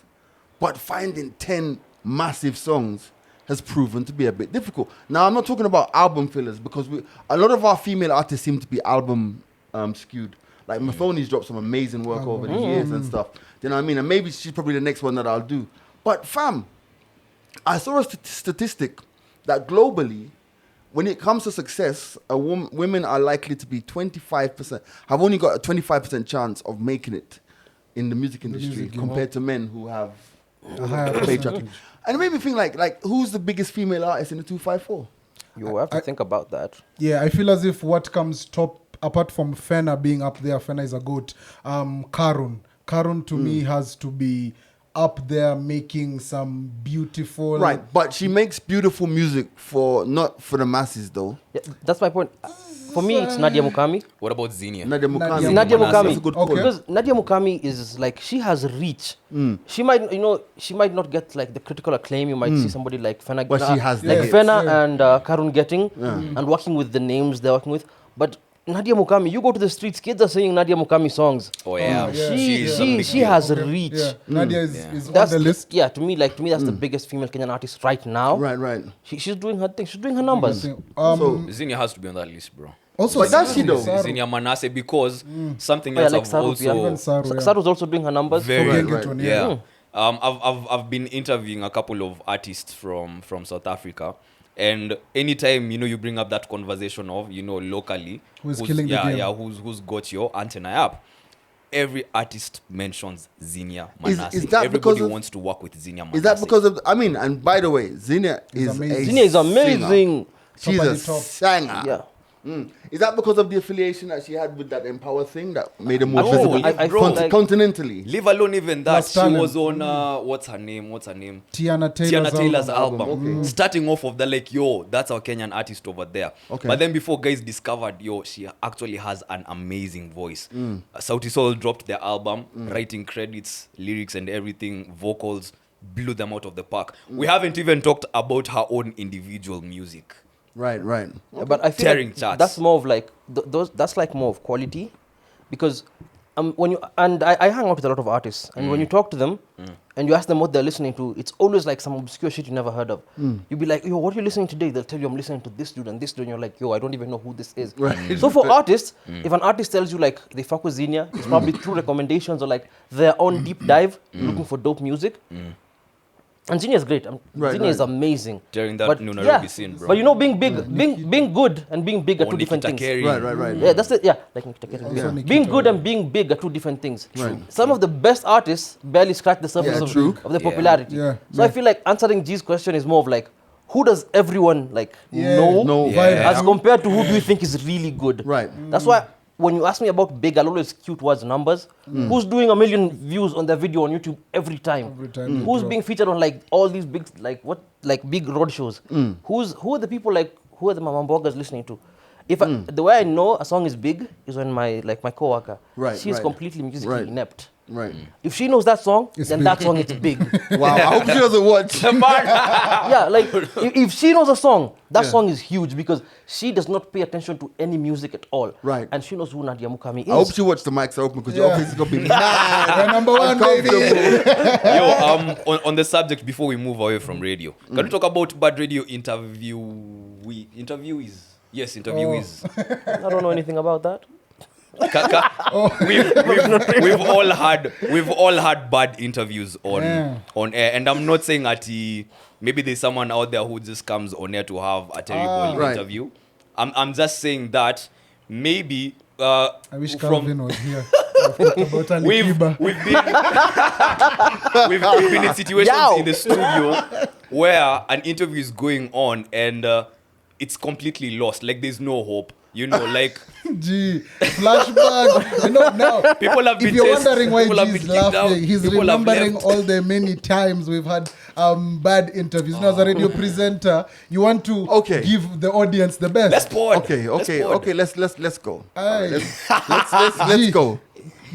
but finding 10 massive songs has proven to be a bit difficult. Now, I'm not talking about album fillers because a lot of our female artists seem to be album skewed. Like Mathoni's dropped some amazing work over the years and stuff. You know what I mean? And maybe she's probably the next one that I'll do. But fam, I saw a statistic that globally, when it comes to success, women are likely to be 25%, have only got a 25% chance of making it in the music industry compared to men who have A higher paid track. percentage. And it made me think like who's the biggest female artist in the 254? You have to think about that. Yeah, I feel as if what comes top, apart from Fenner being up there, Fenner is a goat. Karun. Karun to me has to be up there making some beautiful... Right, but she makes beautiful music not for the masses though. Yeah, that's my point. For me, it's Nadia Mukami. What about Zinnia? Nadia Mukami. Nadia Nadia Manasseh. Mukami. That's a good Okay. call. Because Nadia Mukami is like, she has reach. She might, she might not get like the critical acclaim you might see somebody like Fena, But she has like the Fena hits. and Karun getting, and working with the names they're working with. But Nadia Mukami, you go to the streets, kids are singing Nadia Mukami songs. Oh, yeah. yeah. She's a big She deal. has reach. Yeah, Nadia is on That's the list. Yeah, to me, that's the biggest female Kenyan artist right now. Right. She's doing her thing. She's doing her numbers. So, Zinnia has to be on that list, bro. Also, But does she though? Saru. Zinnia Manasseh, because something Oh, yeah, else like I've Saru, yeah. also... Even Saru, yeah. Saru's also doing her numbers. Very Forget it one, yeah. I've been interviewing a couple of artists from South Africa, and anytime you bring up that conversation of locally Who's killing the game. who's got your antenna up, every artist mentions Zinnia Is Manase. that because Everybody of- wants to work with Zinnia Manase. Is that because of? I mean, and by the way, Zinnia is amazing. Zinnia is amazing. She's Top a of the top. singer. Yeah. Is that because of the affiliation that she had with that Empower thing that made her more No, visible I feel like- continentally? Leave alone even that. Plus She talent. was on what's her name? Tiana Taylor's album. Okay. Starting off of the like, yo, that's our Kenyan artist over there. Okay. But then before guys discovered, yo, she actually has an amazing voice. Sauti Sol dropped their album, writing credits, lyrics and everything, vocals, blew them out of the park. We haven't even talked about her own individual music. Right. Yeah, but I feel Tearing like charts. that's more of like those. That's like more of quality, because when you and I hang out with a lot of artists, and when you talk to them and you ask them what they're listening to, it's always like some obscure shit you never heard of. You'll be like, yo, what are you listening today? They'll tell you, I'm listening to this dude and this dude, and you're like, yo, I don't even know who this is. Right. So for artists, if an artist tells you like they fuck with Zinnia, it's probably through recommendations or like their own deep dive, looking for dope music. And Zinnia is great. Zinnia is amazing. During that But New Nairobi scene, bro. But you know, being big, being good and being big are two Or different Nikita things. Kering. Right. Yeah, that's it. Yeah, like Nikita Kering. Also Yeah. Nikita, Being good yeah. and being big are two different things. Right. Some of the best artists barely scratch the surface Yeah, of, true. of their Yeah. popularity. Yeah, So I feel like answering G's question is more of like, who does everyone like Yeah. know, No. Yeah. as compared to who do you think is really good? Right. That's why when you ask me about big, I'll always skew towards numbers. Who's doing 1 million views on their video on YouTube every time? Every time they Who's drop. being featured on like all these big big road shows? Who are the people who are the mamambogas listening to? If the way I know a song is big is when my coworker, Right, she's right. completely musically Right. inept. Right. If she knows that song, It's then big. that song is big. Wow. I hope she doesn't watch. Yeah, like if she knows a song, that song is huge because she does not pay attention to any music at all. Right. And she knows who Nadia Mukami is. I hope she watched the mics open because your Yeah. office is gonna be mad. We're number one, baby. Yo, on the subject before we move away from radio, can we talk about bad radio interviewees? Yes, interviewees. I don't know anything about that. We've all had bad interviews on air, and I'm not saying that maybe there's someone out there who just comes on air to have a terrible Right. interview. I'm just saying that maybe I wish Calvin was here. About Ali we've Kiba. we've been in situations Yow. in the studio where an interview is going on and it's completely lost. Like there's no hope. You know, like Gee, flashback. You know, now, people have been if you're tested, wondering why people have G's been kicked out, laughing, he's people have remembering left. all the many times we've had bad interviews. Now, as a radio presenter, you want to Okay. give the audience the best. Let's pod. Okay. Let's go. Aye. Let's go.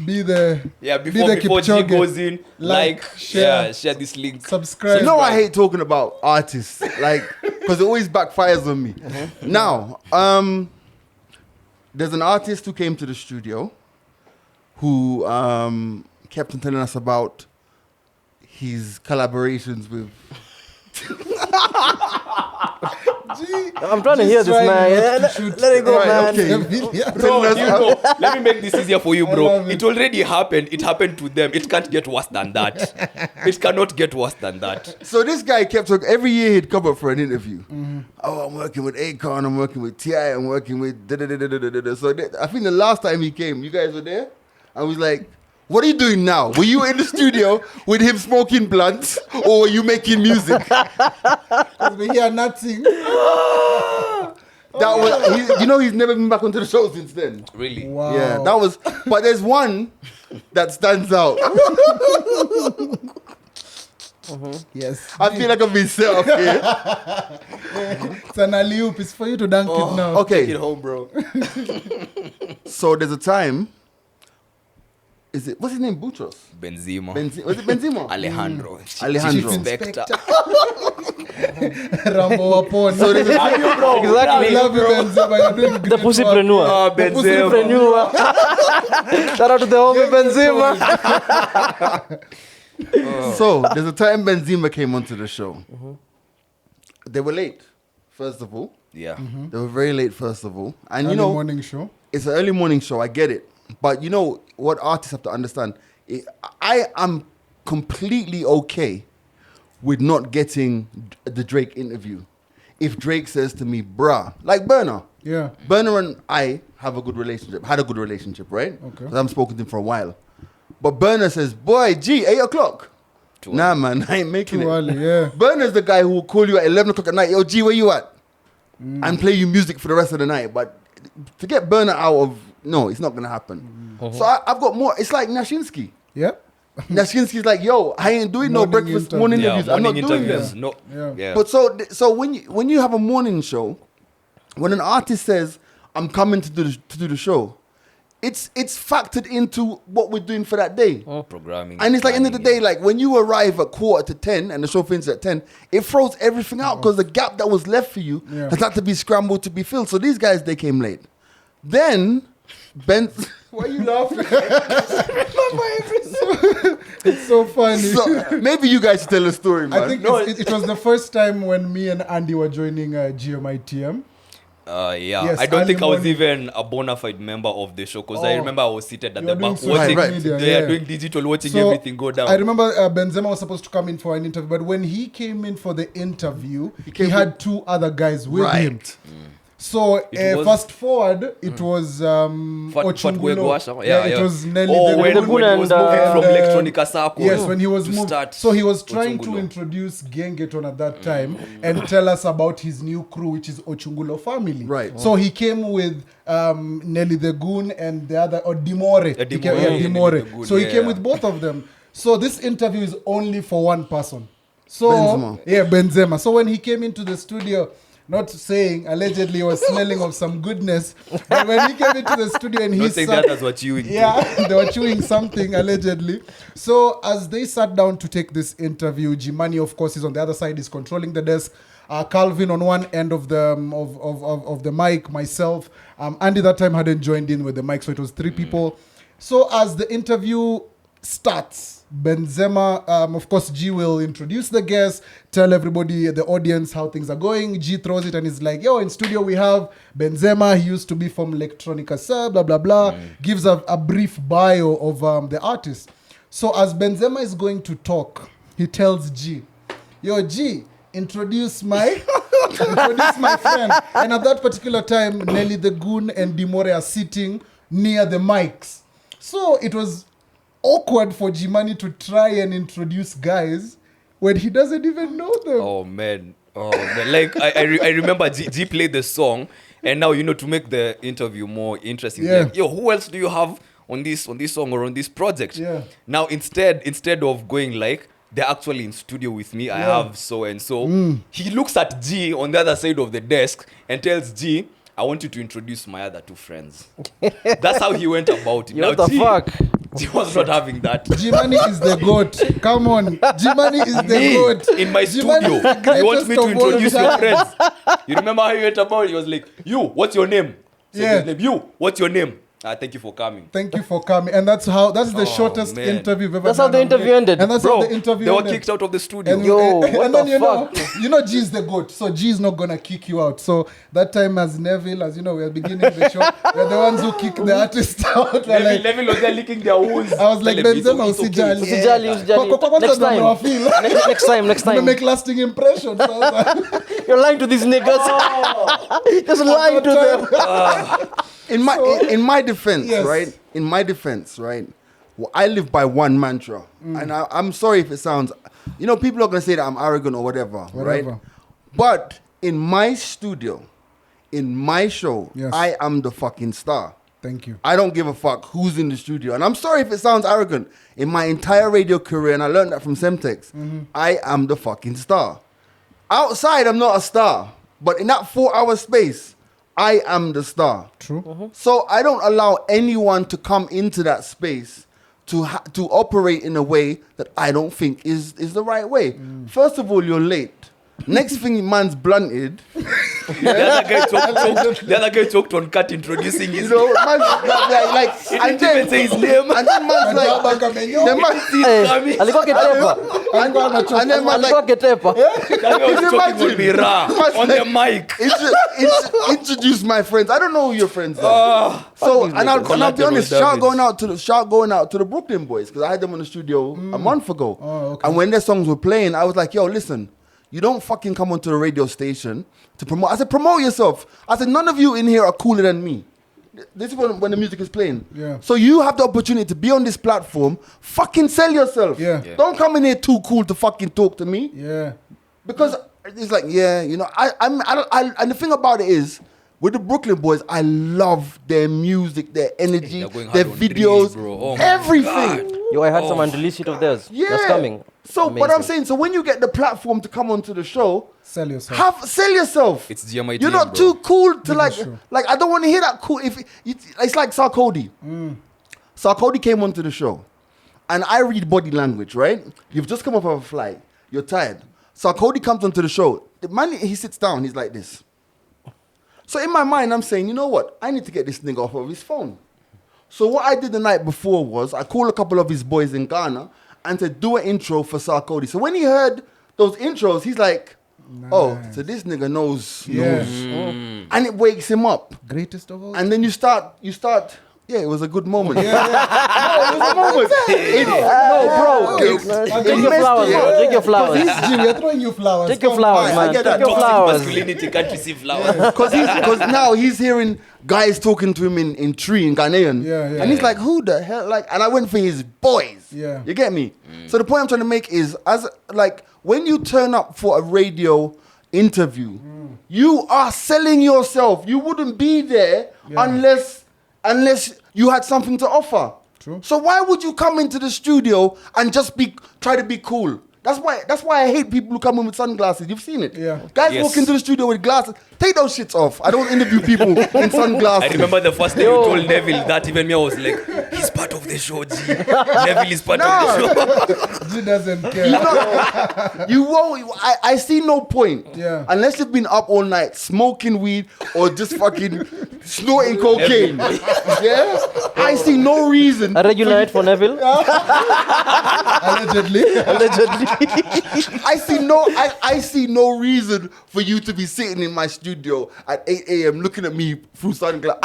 Be the Yeah, be before the G Kipchoge. goes in, Like, share share. this link. Subscribe. You know I hate talking about artists, like, because it always backfires on me. Now, there's an artist who came to the studio who kept on telling us about his collaborations with. I'm trying to hear this, man. Let it go, Right, man. okay. Bro, you know, let me make this easier for you, I bro. love It it. already happened. It happened to them. It can't get worse than that. It cannot get worse than that. So this guy kept talking. Every year he'd come up for an interview. Oh, I'm working with Akon. I'm working with T.I. I'm working with da-da-da-da-da-da-da. So I think the last time he came, you guys were there. I was like, what are you doing now? Were you in the studio with him smoking blunts or were you making music? We hear nothing. That was, he's never been back onto the show since then. Really? Wow. Yeah, that was. But there's one that stands out. Yes. I feel like I'm being set up here. It's an alley-oop. It's for you to dunk it now. Okay, Get home, bro. so there's a time. What's his name? Butros. Benzema. Was it Benzema? Alejandro. Alejandro. Chief Inspector. Rambo Wapon. So there's a time. I Exactly. love you, Benzema. You're doing great The pussy-preneur. Oh, The Benzema. Preneur. Shout out to the homie Benzema. So there's a time Benzema came onto the show. They were late, first of all. Yeah. They were very late, first of all. And Early you know, morning show. it's an early morning show. I get it. But you know what artists have to understand? I am completely okay with not getting the Drake interview. If Drake says to me, bruh, like Burner. Yeah. Burner and I have a good relationship, had a good relationship, right? Okay. Because I haven't spoken to him for a while. But Burner says, boy, G, 8 o'clock. Nah, man, I ain't making Too it. early, yeah. Burner's the guy who will call you at 11 o'clock at night. Yo, G, where you at? And play you music for the rest of the night. But to get Burner out of, no, it's not going to happen. So I've got more. It's like Nashinsky. Yeah. Nashinsky's like, yo, I ain't doing no Morning breakfast, interview. morning Yeah, interviews. I'm not morning doing interviews. them. No. Yeah. Yeah. But so when you have a morning show, when an artist says, I'm coming to do the show, it's factored into what we're doing for that day. Programming. And it's like end of the planning, day, like when you arrive at 9:45 and the show finishes at 10, it throws everything out because the gap that was left for you Yeah. has had to be scrambled to be filled. So these guys, they came late. Then Ben, Why are you laughing? It's so funny. so maybe you guys should tell a story, man. I think it was the first time when me and Andy were joining GMITM. Yeah. Yes, I don't think I early was morning. even a bona fide member of the show because I Oh. remember I was seated at You the were doing back social watching. Right. media, They yeah. are doing digital, watching So, everything go down. I remember Benzema was supposed to come in for an interview, but when he came in for the interview, he came had two other guys with him. Right. So It was- fast forward, it was Fat Ochungulo. Guegwasha. It was Nelly Oh, the when, Goon. when he was and, moving from and, Electronica Circle. Yes, when he was to moved. start So he was trying to Ochungulo. introduce Gengeton at that time and tell us about his new crew, which is Ochungulo family. Right. So he came with Nelly the Goon and the other, or Dimore. He came- Dimore, yeah, Nelly Dimore. the Goon, So he yeah. came with both of them. So this interview is only for one person. So Benzema. yeah, Benzema. So when he came into the studio, not saying allegedly he was smelling of some goodness, but when he came into the studio and he Don't say sat, that as what you yeah, they were chewing something allegedly. So as they sat down to take this interview, Jimani, of course, is on the other side, is controlling the desk. Calvin on one end of the mic, myself. Andy that time hadn't joined in with the mic, so it was three people. So as the interview starts, Benzema, of course, G will introduce the guests, tell everybody, the audience, how things are going. G throws it and is like, yo, in studio we have Benzema. He used to be from Electronica, sir, blah, blah, blah. Gives a brief bio of the artist. So as Benzema is going to talk, he tells G, yo, G, introduce my friend. And at that particular time, Nelly the Goon and Dimore are sitting near the mics. So it was awkward for Jimani to try and introduce guys when he doesn't even know them. Oh man. Like I remember G played the song, and now to make the interview more interesting. Yeah. Like, yo, who else do you have on this song or on this project? Yeah. Now instead of going like they're actually in studio with me, I have so and so. He looks at G on the other side of the desk and tells G, I want you to introduce my other two friends. That's how he went about it. What the fuck? G was not having that. Jimani is the goat. Come on. Jimani is the Me, goat. in my Jimani studio, is the you want me to greatest of all introduce your time. friends? You remember how he went about it? He was like, you, what's your name? Said Yeah. his name. You, what's your name? Thank you for coming. Thank you for coming. And that's the shortest man. interview we've ever That's how done the on interview Break. ended. And that's Bro, how the interview they were ended. kicked out of the studio. And, Yo, and what then the you know G is the goat, so G is not gonna kick you out. So that time as Neville, as you know, we are beginning the show. We're the ones who kick the artist out. We're like, Level was there licking their wounds. I was like, Tell them, Benzema, it's okay. usijali. Usijali. Next time. Next time. Next To time. make lasting impression. So I was like, You're lying to these niggas. Just lying to them. In my defense, Yes. right? In my defense, right? Well, I live by one mantra, and I'm sorry if it sounds, people are gonna say that I'm arrogant or whatever, right? But in my studio, in my show, Yes. I am the fucking star. thank you. I don't give a fuck who's in the studio. And I'm sorry if it sounds arrogant. In my entire radio career, and I learned that from Semtex, I am the fucking star. Outside, I'm not a star. But in that 4-hour space, I am the star. True. So I don't allow anyone to come into that space to operate in a way that I don't think is the right way. First of all, you're late. Next thing, man's blunted. The other guy talked on cut introducing his Man's like He and didn't even say his name. And then man's like, the man Hey, alikuwa ketepa. and then man's Alikuwa like, ketepa. That guy was talking on Mira on the mic. introduce my friends. I don't know who your friends are. So and I'll be honest, shout going out to the Brooklyn boys because I had them on the studio a month ago. okay. And when their songs were playing, I was like, yo, listen, you don't fucking come onto the radio station to promote. I said, promote yourself. I said, none of you in here are cooler than me. This is when the music is playing. Yeah. So you have the opportunity to be on this platform. Fucking sell yourself. Yeah. Don't come in here too cool to fucking talk to me. Yeah. Because it's like, yeah, you know, and the thing about it is, with the Brooklyn boys, I love their music, their energy, They're going their hard on videos, drills, bro. Oh my everything. Yo, I had some unreleased shit of theirs. Yeah. That's coming. So, what I'm Amazing. saying, so when you get the platform to come onto the show, Sell yourself. sell yourself. It's GMITM, You're not bro. too cool to sure. like. I don't want to hear that cool. It's like Sarkodie. Sarkodie came onto the show, and I read body language. Right? You've just come off of a flight. You're tired. Sarkodie comes onto the show. The man, he sits down. He's like this. So in my mind, I'm saying, you know what? I need to get this nigga off of his phone. So what I did the night before was I called a couple of his boys in Ghana and said, do an intro for Sarkodie. So when he heard those intros, he's like, oh, so this nigga knows. Yeah. And it wakes him up. Greatest of all. And then you start, yeah, it was a good moment. No, it was a moment. No, bro. Take your flowers, bro. Take your flowers. This Jim, we're throwing you flowers. Take your Come flowers, on. I man. get Take that. your Toxic flowers. Masculinity can't receive flowers. Because now he's hearing guys talking to him in Tree, in Ghanaian. Yeah. And he's like, who the hell? Like, and I went for his boys. Yeah. You get me? So the point I'm trying to make is, as like, when you turn up for a radio interview, you are selling yourself. You wouldn't be there unless you had something to offer. True. So why would you come into the studio and just try to be cool? That's why I hate people who come in with sunglasses. You've seen it. Yeah. Guys Yes. walk into the studio with glasses. Take those shits off. I don't interview people in sunglasses. I remember the first time you told Neville that, even me, I was like, he's part of the show, G. Neville is part of the show. He doesn't care. You won't. I see no point. Yeah. Unless you've been up all night smoking weed or just fucking snorting cocaine. Yeah. I see no reason. A regular night for Neville. Allegedly. I see no reason for you to be sitting in my studio at 8 a.m. looking at me through sunglasses.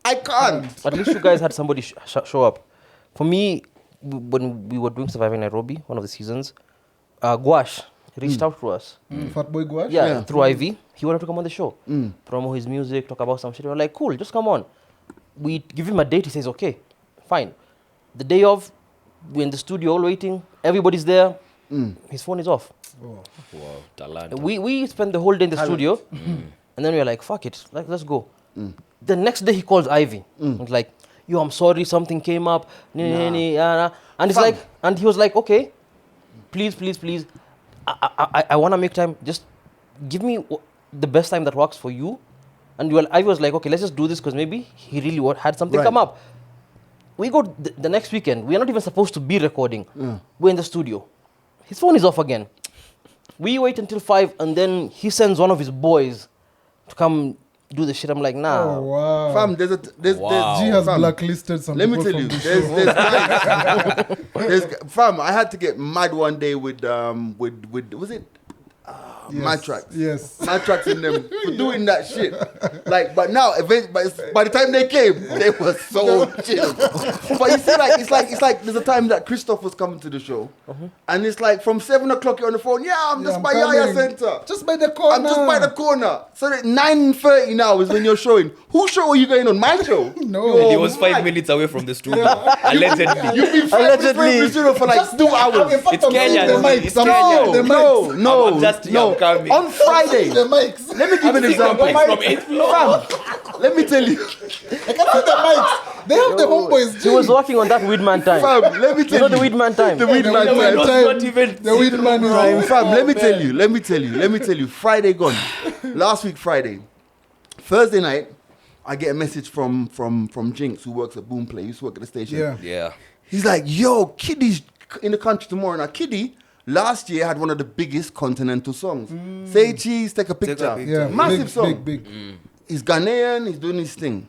I can't. At least you guys had somebody show up. For me, when we were doing Surviving Nairobi, one of the seasons, Gwash reached out to us. Fatboy Gouache? Yeah, through IV. He wanted to come on the show, promo his music, talk about some shit. We were like, cool, just come on. We give him a date. He says, okay, fine. The day of, we're in the studio all waiting. Everybody's there. His phone is off. Wow, talent. We spent the whole day in the studio, and then we were like, fuck it, let's go. The next day he calls Ivy. He's like, yo, I'm sorry, something came up. And it's Fam. like, and he was like, okay, please, I want to make time. Just give me the best time that works for you. And Ivy was like, okay, let's just do this because maybe he really had something Right. come up. We go the next weekend. We are not even supposed to be recording. We're in the studio. His phone is off again. We wait until 5, and then he sends one of his boys to come do the shit. I'm like, nah. Oh, wow. Fam, there's Wow. G has fam, blacklisted some Let me people tell you, from the there's show. fam, I had to get mad one day with was it Matrax? Yes. Matrax in them for doing that shit. Like, but now, by the time they came, they were so chill. But you see, like, it's like there's a time that Christoph was coming to the show, and it's like from 7 o'clock you're on the phone. Yeah, I'm just I'm by Yaya coming. Center. Just by the corner. I'm just by the corner. So that 9:30 now is when you're showing. Whose show are you going on? My show? No. You're He was 5 mad. minutes away from the studio, allegedly. You've been friends with the studio for like 2 hours. In fact, It's I'm seeing Kenya, the mics. it's I'm Kenya. seeing the No, mics. no, I'm just here, no. I'm coming. On Friday, The mics. let me give you an example. From 8th floor. Fam, let me tell you. I can see the mics. They have the homeboys. He was working on that Weedman time. Fam, let me You tell know you. the Weedman time. The weed man The time. weed time. Not even The weed man Fam, is let me tell you. Friday gone. Last week Friday. Thursday night, I get a message from Jinx, who works at Boomplay. He used to work at the station. Yeah. Yeah. He's like, yo, Kiddy's in the country tomorrow. Now, Kiddy last year had one of the biggest continental songs. Say cheese, take a picture. picture. Yeah. Massive big, song. Big. He's Ghanaian, he's doing his thing.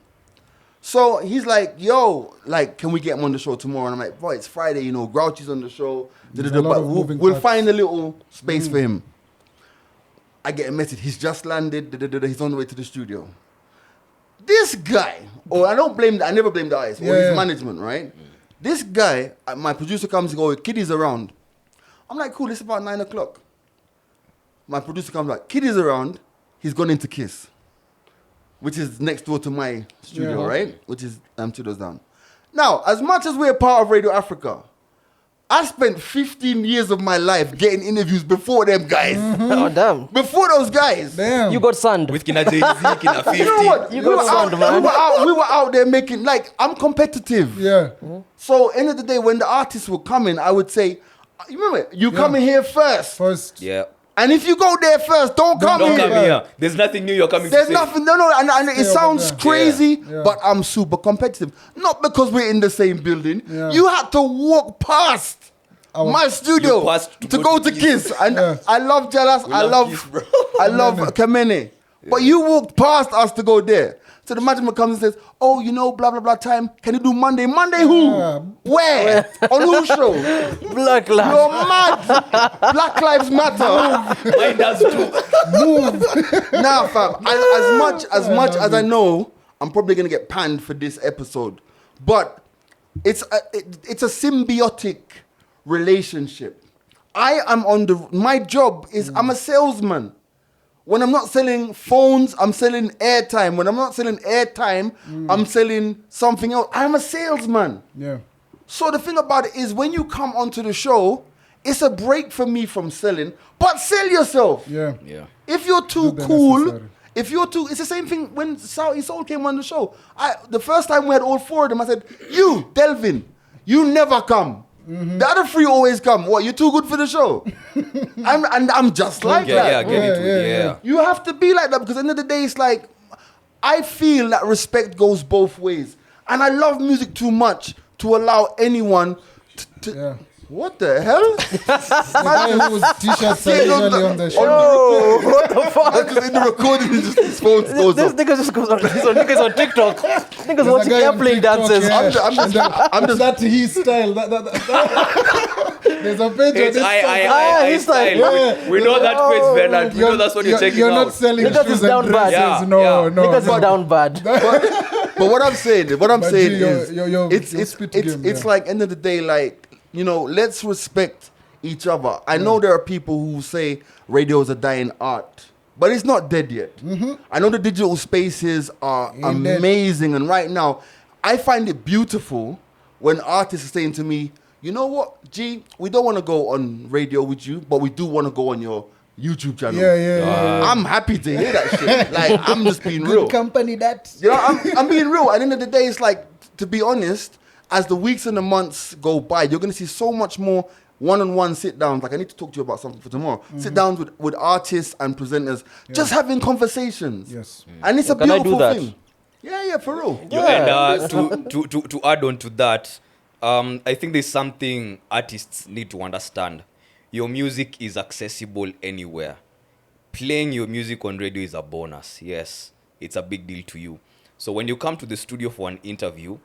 So he's like, yo, like, can we get him on the show tomorrow? And I'm like, boy, it's Friday, you know, Grouchy's on the show. There's Da-da-da, a lot but of we'll moving parts. find a little space for him. I get a message, he's just landed, da-da-da-da, he's on the way to the studio. This guy, I never blame the artist, or Yeah, his yeah. management, right? This guy, my producer comes and goes, Kiddy's around. I'm like, cool, it's about 9 o'clock. My producer comes like, Kiddy's around, he's gone into Kiss. which is next door to my studio, Yeah. right? Which is 2 doors down. Now, as much as we're part of Radio Africa, I spent 15 years of my life getting interviews before them guys. Oh, damn. Before those guys. Damn. You got sunned. With Kina Jay-Z, Kina 50. You know what? You we, were got out, sound, man. we were out there making, like, I'm competitive. Yeah. So, end of the day, when the artists were coming, I would say, you remember, you come in here first. First. Yeah. And if you go there first, don't come Don't here. come here. There's nothing new you're coming There's to say. nothing, no, and it Stay sounds over there. crazy, Yeah. but I'm super competitive. Not because we're in the same building. Yeah. You had to walk past my studio You passed to go to Kiss. And I love Jealous, I love Kiss, bro. I love Kamene. But you walked past us to go there. So the management comes and says, oh, you know, blah, blah, blah time. Can you do Monday? Monday who? Yeah. Where? On whose show? Black lad. You're mad. Black Lives Matter. Mine does too. Nah, fam. As much as I know, I'm probably gonna get panned for this episode, but it's a symbiotic relationship. I am my job is I'm a salesman. When I'm not selling phones, I'm selling airtime. When I'm not selling airtime, I'm selling something else. I'm a salesman. Yeah. So the thing about it is when you come onto the show, it's a break for me from selling, but sell yourself. Yeah. Yeah. If you're too Do the cool, necessary. it's the same thing when Sauti Soul came on the show. The first time we had all 4 of them, I said, you, Delvin, you never come. The other 3 always come. What, you're too good for the show? I'm just like Yeah, that. yeah, get into it. Yeah. You have to be like that because at the end of the day, it's like, I feel that respect goes both ways. And I love music too much to allow anyone to Yeah. what the hell? The guy whose t-shirts are Say it on usually the- on the on show. Oh, what the fuck? Because in the recording, his phone goes This up. nigga just goes on. This nigga's on TikTok. Nigga's There's a watching guy on airplane TikTok, dances. yeah. I'm just That's his style. There's a page on It's this song. Ah, I he's style. like- We know that page, Bernard. We know that's what you're checking You're out. not selling Niggas shoes is down and bad. dresses. Yeah, No, yeah. no. Niggas no. is down bad. but what I'm saying But is you're it's spit game, it's yeah. like end of the day, like, you know, let's respect each other. I know there are people who say radio is a dying art, but it's not dead yet. I know the digital spaces are Ain't dead. amazing, and right now I find it beautiful when artists are saying to me, you know what, G, we don't want to go on radio with you, but we do want to go on your YouTube channel. Yeah. I'm happy to hear that shit. Like, I'm just being real. Good company, that. You know, I'm being real. At the end of the day, it's like, to be honest, as the weeks and the months go by, you're going to see so much more one-on-one sit-downs. Like, I need to talk to you about something for tomorrow. Sit-downs with artists and presenters, just having conversations. Yes. And it's a Can I do beautiful that? thing. Yeah, for real. And to add on to that, I think there's something artists need to understand. Your music is accessible anywhere. Playing your music on radio is a bonus. Yes, it's a big deal to you. So when you come to the studio for an interview,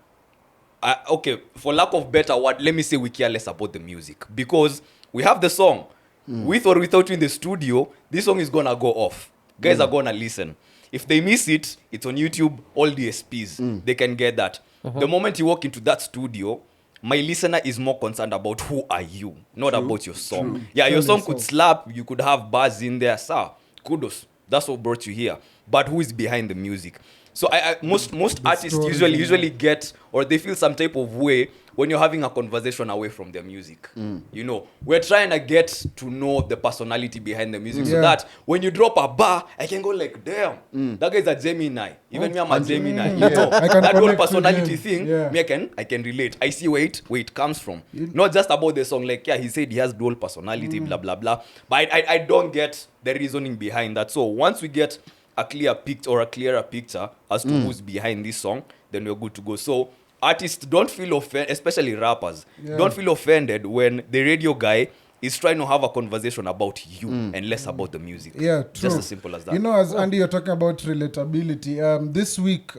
okay, for lack of better word, let me say we care less about the music. Because we have the song. With or without you in the studio, this song is going to go off. Guys are going to listen. If they miss it, it's on YouTube, all DSPs. They can get that. The moment you walk into that studio, my listener is more concerned about who are you, not about your song. Yeah, your song could slap, you could have bars in there, sir. Kudos. That's what brought you here. But who is behind the music? So most artists story, usually get, or they feel some type of way when you're having a conversation away from their music. You know, we're trying to get to know the personality behind the music, so Yeah. that when you drop a bar, I can go like, damn, that guy's a Gemini. Even me, I'm a Gemini. You know, I can that whole connect with personality him. thing, Yeah. me, I can relate. I see where it comes from. Not just about the song, like, yeah, he said he has dual personality, blah, blah, blah. But I don't get the reasoning behind that. So once we get a clear picture or a clearer picture as to who's behind this song, then we're good to go. So artists, don't feel offended, especially rappers, don't feel offended when the radio guy is trying to have a conversation about you and less about the music. Yeah, true. Just as simple as that. You know, as Andy, you're talking about relatability. This week,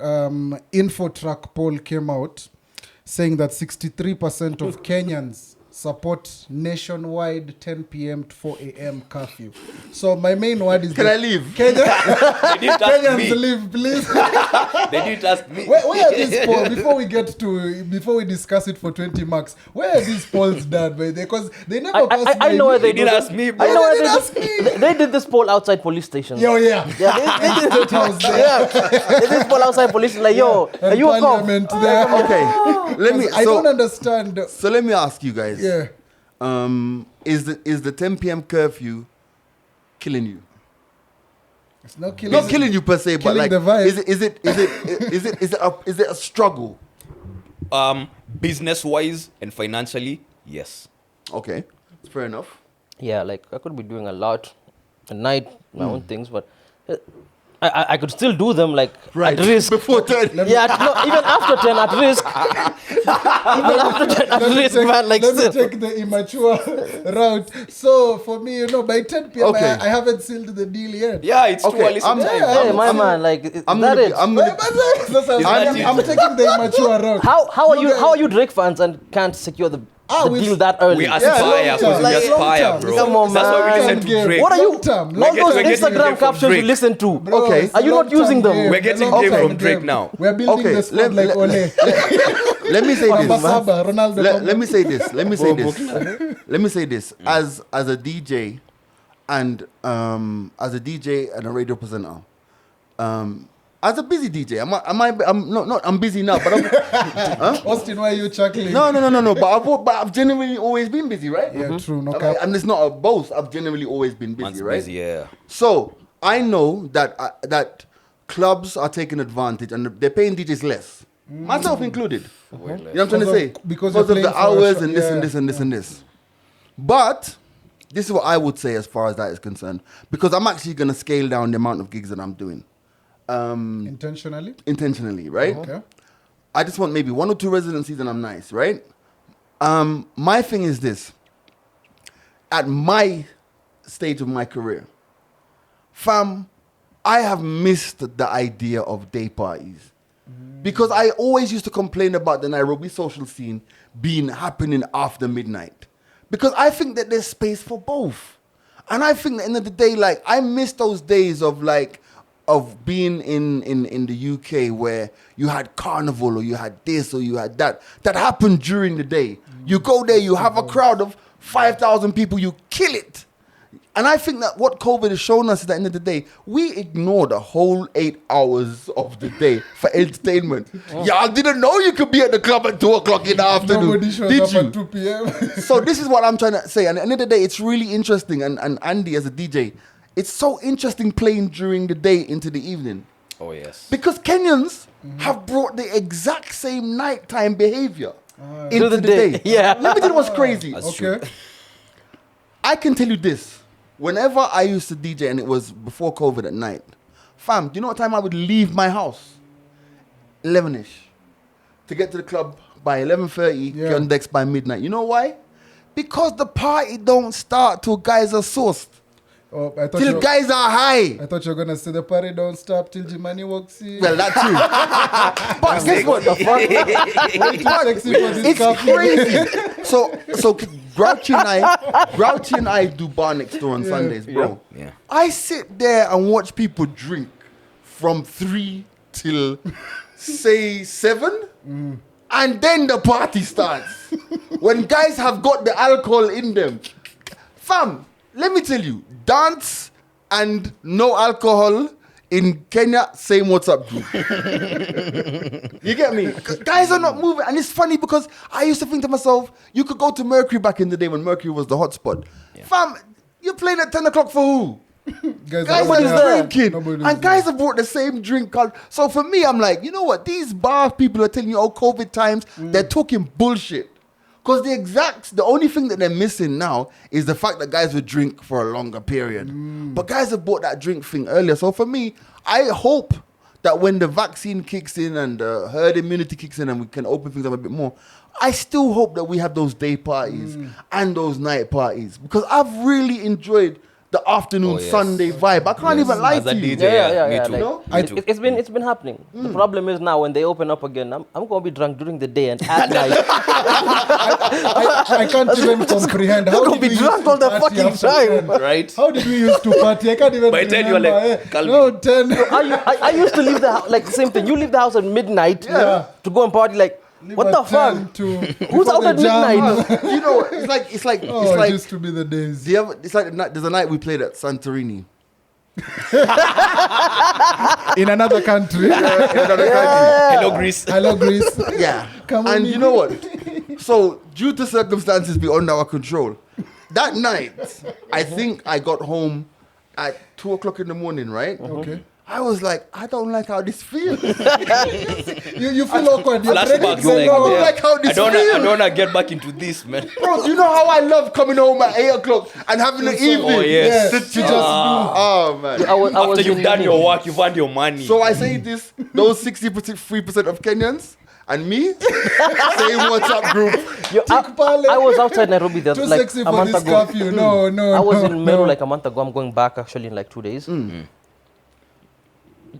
Infotrack poll came out saying that 63% of Kenyans support nationwide 10 p.m. to 4 a.m. curfew. So my main word is... Can I leave? They didn't ask Kenyans me. leave, please. They didn't ask me. Where are these polls? Before we discuss it for 20 marks, where are these polls done? Because they never passed I know where They they didn't do ask this. me, bro. I know where They they didn't do- ask me. They did this poll outside police stations. Yo, yeah. Yeah, they did State house there. Yeah, they did this poll outside police. Like, yo, are And you a cop? parliament there. Okay, let me. I don't understand. So let me ask you guys. Yeah. Is the 10 p.m. curfew killing you? It's not killing. Not killing you per se, but killing like, the vibe. is it a struggle? Business wise and financially, yes. Okay, fair enough. Yeah, like I could be doing a lot at night, my own things, but I could still do them like at risk. Before 10. Yeah, no, even after 10 at risk. Even after 10 at risk, man, like let me still. take the immature route. So for me, by 10 p.m. Okay. I haven't sealed the deal yet. Yeah, it's Okay, too early I'm- sometimes. Hey, my man, like, is that it? I'm But gonna, I'm taking the immature route. How are you Drake fans and can't secure the we- deal that early? We aspire, long bro. term, We like aspire, long bro. term. Come on, That's why we man. listen to Game. Drake. What are you? Long term, All long those We're getting Instagram game from captions you Drake. listen to. Bro, Okay. it's Are you a not long-term using them? game. We're getting A long-term game from Drake game. now. We're building Okay, the squad like Ole. let me say this. Masaba, Ronaldo. Let me say this. Let me say this. Let me say this. As a DJ and a radio presenter, as a busy DJ, I'm busy now, but Austin, why are you chuckling? no. But I've genuinely always been busy, right? Yeah, true. No I mean, cap. and it's not a boast. I've genuinely always been busy, Man's right? busy, yeah. So I know that clubs are taking advantage and they're paying DJs less, myself included. You know what I'm trying to say? Because you're of the playing for a hours show, and this yeah, and this and this and this. But this is what I would say as far as that is concerned, because I'm actually going to scale down the amount of gigs that I'm doing Intentionally. right? Okay. I just want maybe 1 or 2 residencies and I'm nice, right? My thing is this. At my stage of my career, fam, I have missed the idea of day parties. Because I always used to complain about the Nairobi social scene happening after midnight. Because I think that there's space for both. And I think at the end of the day, like, I miss those days of being in the UK where you had carnival or you had this or you had that happened during the day. You go there, you have a crowd of 5,000 people, you kill it. And I think that what COVID has shown us is that at the end of the day, we ignore the whole 8 hours of the day for entertainment. Y'all didn't know you could be at the club at 2 o'clock in the afternoon. Nobody shows Did up you? at 2 p.m. So this is what I'm trying to say. And at the end of the day, it's really interesting. And Andy, as a DJ, it's so interesting playing during the day into the evening. Oh, yes. Because Kenyans have brought the exact same nighttime behavior into To the the day. day. Yeah. Let me tell you what's crazy. That's true. Okay. I can tell you this. Whenever I used to DJ, and it was before COVID at night, fam, do you know what time I would leave my house? 11-ish. To get to the club by 11:30, Yeah. get on decks by midnight. You know why? Because the party don't start till guys are sourced. Oh, I thought Till guys are high. I thought you were gonna say the party don't stop till Jimani walks in. Well, that too. But guess what? The Way too sexy for this It's coffee. crazy. So Grouchy and I do bar next door on Sundays, bro. Yeah. I sit there and watch people drink from 3 till say 7, and then the party starts. When guys have got the alcohol in them, fam. Let me tell you, dance and no alcohol in Kenya, same WhatsApp group. You get me? Guys are not moving. And it's funny because I used to think to myself, you could go to Mercury back in the day when Mercury was the hotspot. Fam, you're playing at 10 o'clock for who? Guys Guys are are there. drinking. Nobody's And guys have brought the same drink. So for me, I'm like, you know what? These bar people are telling you, oh, COVID times, they're talking bullshit. Because the only thing that they're missing now is the fact that guys would drink for a longer period. But guys have bought that drink thing earlier. So for me, I hope that when the vaccine kicks in and the herd immunity kicks in and we can open things up a bit more, I still hope that we have those day parties and those night parties. Because I've really enjoyed the afternoon Oh, yes. Sunday vibe. I can't even lie As to a you. DJ, Yeah. me too. Like, No? Me too. it's been happening. The problem is now when they open up again, I'm gonna be drunk during the day and at night. I can't even comprehend. How gonna did be we drunk used to all the party fucking after time. 10? Right? How did we used to party? I can't even By 10 you were remember. like, Calvin. No, 10. I used to leave the house like same thing. You leave the house at midnight Yeah. to go and party. Like what Leave the at fuck? 10 to Who's before out the at jam. midnight? You know, it's like Oh, it used to be the days. it's like the night, there's a night we played at Santorini. In another country. In another country. Hello, Greece. Hello, Greece. Yeah. Come on And in. you know what? So, due to circumstances beyond our control, that night, I think I got home at 2 o'clock in the morning, right? Okay. I was like, I don't like how this feels. You feel awkward. You're Flashbacks breaking like, I don't yeah. like how this I don't feels. wanna get back into this, man. Bro, do you know how I love coming home at 8 o'clock and having the evening? Oh, yes. Yeah, To to just just Oh, man. I was After you've in done uni. your work, you've earned your money. So I say this, those 63% of Kenyans and me, same WhatsApp group. Yo, Pale. I was outside Nairobi the, Too like sexy a for month this ago. curfew. No. I was no, in Meru no. like a month ago. I'm going back actually in like 2 days.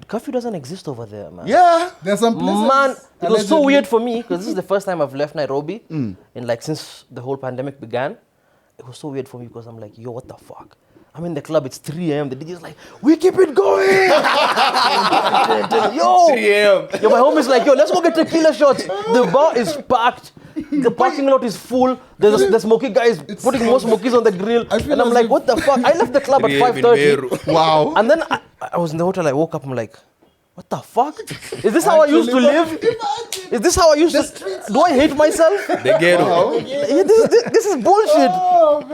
Curfew doesn't exist over there, man. Yeah. There's some places. Man, it was so allegedly- weird for me because this is the first time I've left Nairobi in like since the whole pandemic began. It was so weird for me because I'm like, yo, what the fuck? I'm in the club, it's 3 a.m. The DJ's like, we keep it going. Yo, 3 a.m. yo, my homie's like, yo, let's go get tequila shots. The bar is packed. The parking lot is full. There's the smoky guy is putting more smokies on the grill. I feel And I'm as like, if- what the fuck? I left the club at 3 a.m. in 5:30. Meru. Wow. And then I was in the hotel. I woke up. I'm like, what the fuck? Is this how I used to live? Is this how I used to? Do I hate myself? The ghetto. Yeah, this is bullshit.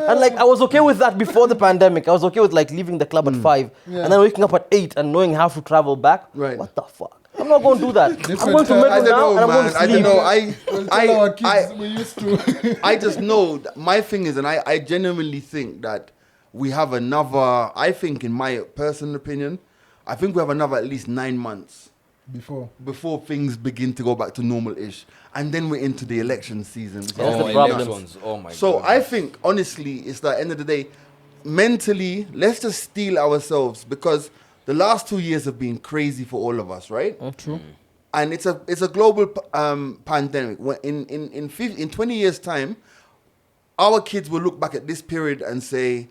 And like I was okay with that before the pandemic. I was okay with like leaving the club at 5 and then waking up at 8 and knowing how to travel back. Right. What the fuck? I'm not going to do that. I'm Different going to time. I Meru don't now know, and I'm going man. to I sleep. don't know. We'll tell our kids we used to. I just know that my thing is, and I genuinely think that we have another, I think in my personal opinion, I think we have another at least 9 months before things begin to go back to normal-ish. And then we're into the election season. which is That's gonna the be problem. nuts. Elections. Oh my So God. I think, honestly, it's the end of the day, mentally, let's just steel ourselves because the last 2 years have been crazy for all of us, right? True. And it's a global pandemic. When in 20 years' time, our kids will look back at this period and say,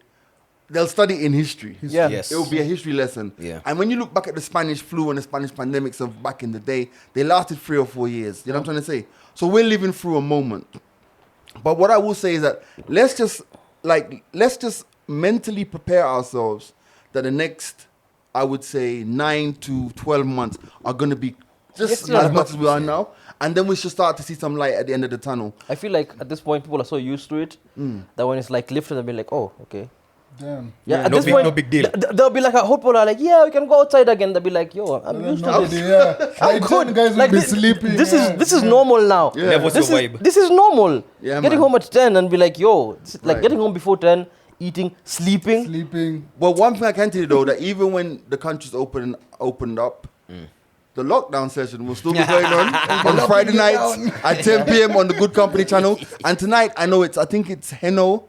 they'll study in history. Yeah. Yes. It will be a history lesson. Yeah. And when you look back at the Spanish flu and the Spanish pandemics of back in the day, they lasted 3 or 4 years. You know what I'm trying to say? So we're living through a moment. But what I will say is that let's just mentally prepare ourselves that the next, I would say, 9 to 12 months are going to be just as much as we are now. And then we should start to see some light at the end of the tunnel. I feel like at this point people are so used to it that when it's like lifted, they'll be like, oh, okay. Damn. Yeah, at no this big- point, no big deal. They'll be like, I hope people are like, yeah, we can go outside again. They'll be like, yo, I'm used to Nobody, this. yeah. I'm Like, good. 10 guys will Like be this, sleeping. this is normal now. Yeah. Never This is survive. this is normal. Yeah, Getting man. home at 10 and be like, yo, like Right. getting home before 10, eating, sleeping. Sleeping. Well, one thing I can tell you though, that even when the country's opened up, the lockdown session will still be going on Friday nights at 10 p.m. on the Good Company channel. And tonight, I think it's Heno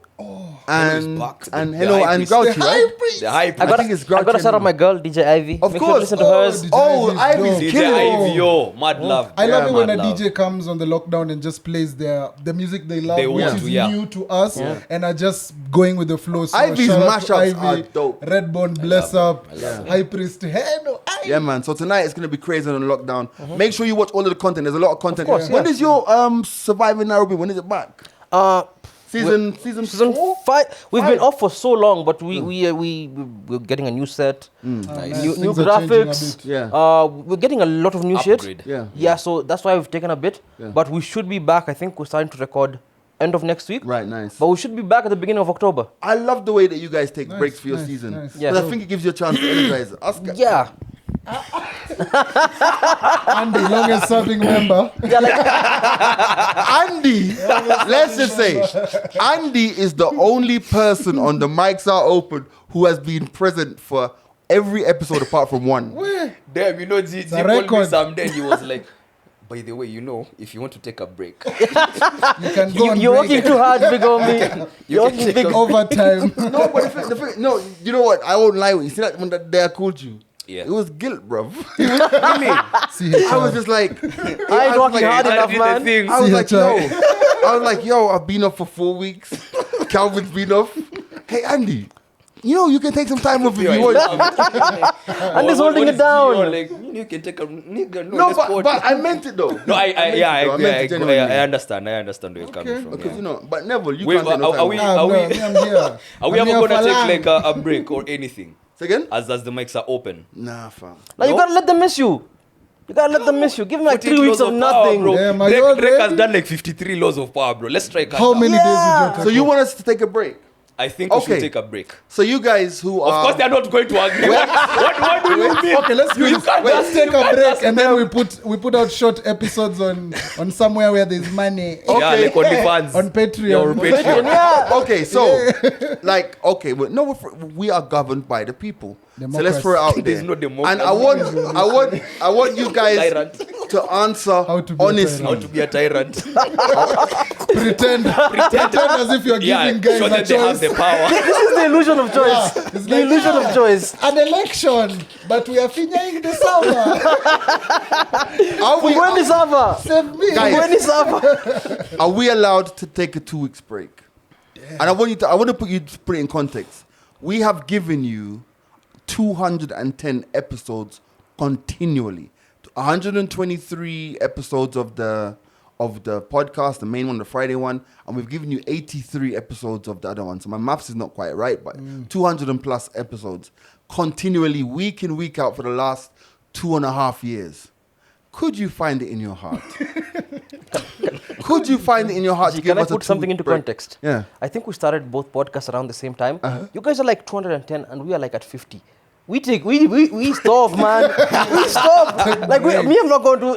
and back. Heno The and high Grouchy, right? The hype. I think it's gotta Grouchy shout out and- my girl, DJ Ivy. Of Make sure to course. listen to Oh, hers. DJ Oh, Ivy's Ivy's dope. DJ killing it. Ivy, yo, mad love. I love it when a Mad love. DJ comes on the lockdown and just plays the music they love, They which want is to, yeah. new to us, and are just going with the flow. So Ivy's shout out to mashups are Ivy, dope. Redbone, Bless Up, High Priest, Heno, Ivy. Yeah, man. So tonight it's gonna be crazy on lockdown. Make sure you watch all of the content. There's a lot of content. course, When yeah. is your Surviving Nairobi? When is it back? Season Season 4? 5. We've been off for so long, but we're getting a new set, Nice. new Things are changing a graphics. bit. Yeah. We're getting a lot of new Upgrade. shit. Yeah. So that's why we've taken a bit. Yeah. But we should be back. I think we're starting to record end of next week. Right. Nice. But we should be back at the beginning of October. I love the way that you guys take Nice, breaks for your nice, season. nice. Because Yeah. I think it gives you a chance to energize us. Yeah. Andy, longest serving member. Andy, let's just say, Andy is the only person on the mics are open who has been present for every episode apart from one. Damn, you know, G The called me record. someday. He was like, By the way, you know, if you want to take a break, You can go on You're break. working too hard, big homie. You're working big. Overtime. No, but no, you know what? I won't lie with you. See that when they called you? Yeah. It was guilt, bro. See, I was just like, I ain't working hard I enough, did the man. thing. I was like, CHI. yo, I've been off for 4 weeks. Calvin's been off. Hey, Andy, you can take some time off if you want. And he's holding it down. Like, you can take a nigga. No, let's go. but I meant it though. No, I meant it genuinely. understand. I understand where you're coming from. Because Yeah. but Neville, you Wait, can't take no are time we- off. I'm here. Are we I'm ever here gonna for take long. like a break or anything? Say again? As the mics are open. Nah, fam. Like, you No? gotta let them miss you. You gotta let them miss you. Give them like 3 48 weeks laws of power, nothing. bro. Damn, are Drake, you all Drake has ready? done like 53 laws of power, bro. Let's try count How down. many days did you take? So you want us to take a break? I think we Okay. should take a break. So you guys who Of are... course, they're not going to agree. What do you mean? Okay, let's do You this. can't Let's just- take you a can't break just- and then we put out short episodes on somewhere where there's money. Yeah, like on the fans. On Patreon. Yeah, on Patreon. Yeah. Okay, so, we are governed by the people. So let's throw it out there. There's no democracy. And I want you guys Tyrant. to answer How to be a honestly. How to be a tyrant. Pretend as if you're Yeah, giving guys so a that they have choice. the power. This is the illusion of choice. Yeah, it's The like, illusion of choice. An election, but we are finishing the summer. Are we, When is Ava? Save me. Guys. When is Ava? are we allowed to take a 2 weeks break? And I want to put it in context. We have given you 210 episodes continually. 123 episodes of the podcast, the main one, the Friday one, and we've given you 83 episodes of the other one. So my maths is not quite right, but 200 and plus episodes continually, week in, week out for the last 2.5 years. Could you find it in your heart? Could you find it in your heart to give Can I us a put something 2 into break? context? Yeah. I think we started both podcasts around the same time. You guys are like 210 and we are like at 50. We stop, man. We stop. Like I'm not going to.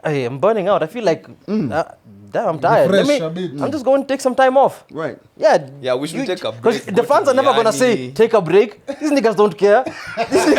Hey, I'm burning out. I feel like, damn, I'm tired. Refresh a bit. I'm just going to take some time off. Right. Yeah. Yeah, we should take a break, Because go the to fans are never gonna say biryani. take a break. These niggas don't care. They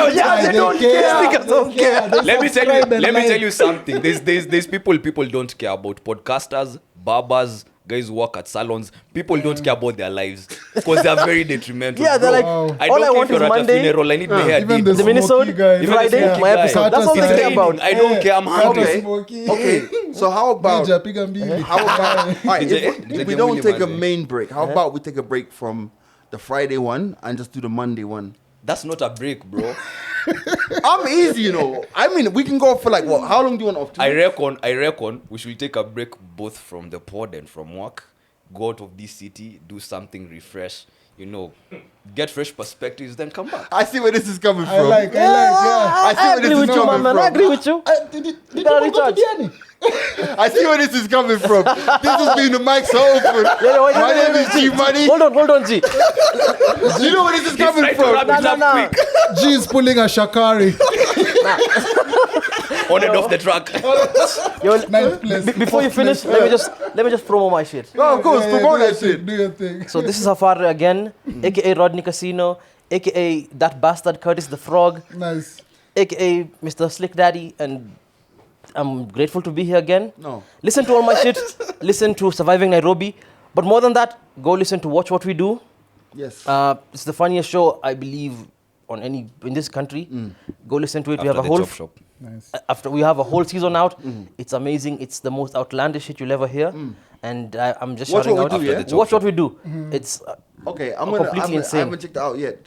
don't care. These niggas don't care. Let me Subscribe and tell like. you something. There's people don't care about podcasters, barbers, guys who work at salons. People don't care about their lives because they are very detrimental. Yeah, they're Bro, like, I all don't I care want if is you're at a Monday. funeral. I need my hair Even did. the The Minnesota, smoky guy. Friday, smoky my guy. episode. That's all they Carter care Training, about. I don't care. I'm hungry. Okay. Smoky. Okay. So how about... Ninja, piga mbili. How about, all right, if DJ we don't Willie take a Monday. main break, how about we take a break from the Friday one and just do the Monday one? That's not a break, bro. I'm easy, I mean, we can go for like, what? How long do you want off? 2 I weeks? reckon we should take a break both from the pod and from work. Go out of this city, do something, refresh. Get fresh perspectives, then come back. I see where this is coming from. I like, yeah. I see I where agree this with is you, coming man. I from. agree with you. Did You you gotta go to recharge. Diani? I see where this is coming from. This has been the mic so open. wait, My wait, name is G Money. Hold on, G. You know where this is coming tried to from. wrap it up No. quick. G is pulling a Shakari. On and off the track. Yo, Ninth place. before you finish, let me just promo my shit. Oh, of course, promote do that shit. Do your thing. So this is Hafare again, aka Rodney Casino, aka that bastard Curtis the Frog, Nice. aka Mr. Slick Daddy, and I'm grateful to be here again. No. Listen to all my shit. Listen to Surviving Nairobi. But more than that, go listen to Watch What We Do. Yes. It's the funniest show, I believe, in this country. Go listen to it. We have a After the whole chop shop. Nice. after we have a whole season out. It's amazing. It's the most outlandish shit you'll ever hear. And I'm just Watch shouting What We out. Do, yeah? After the Watch chop what we do. It's Okay, completely I insane. haven't checked it out yet.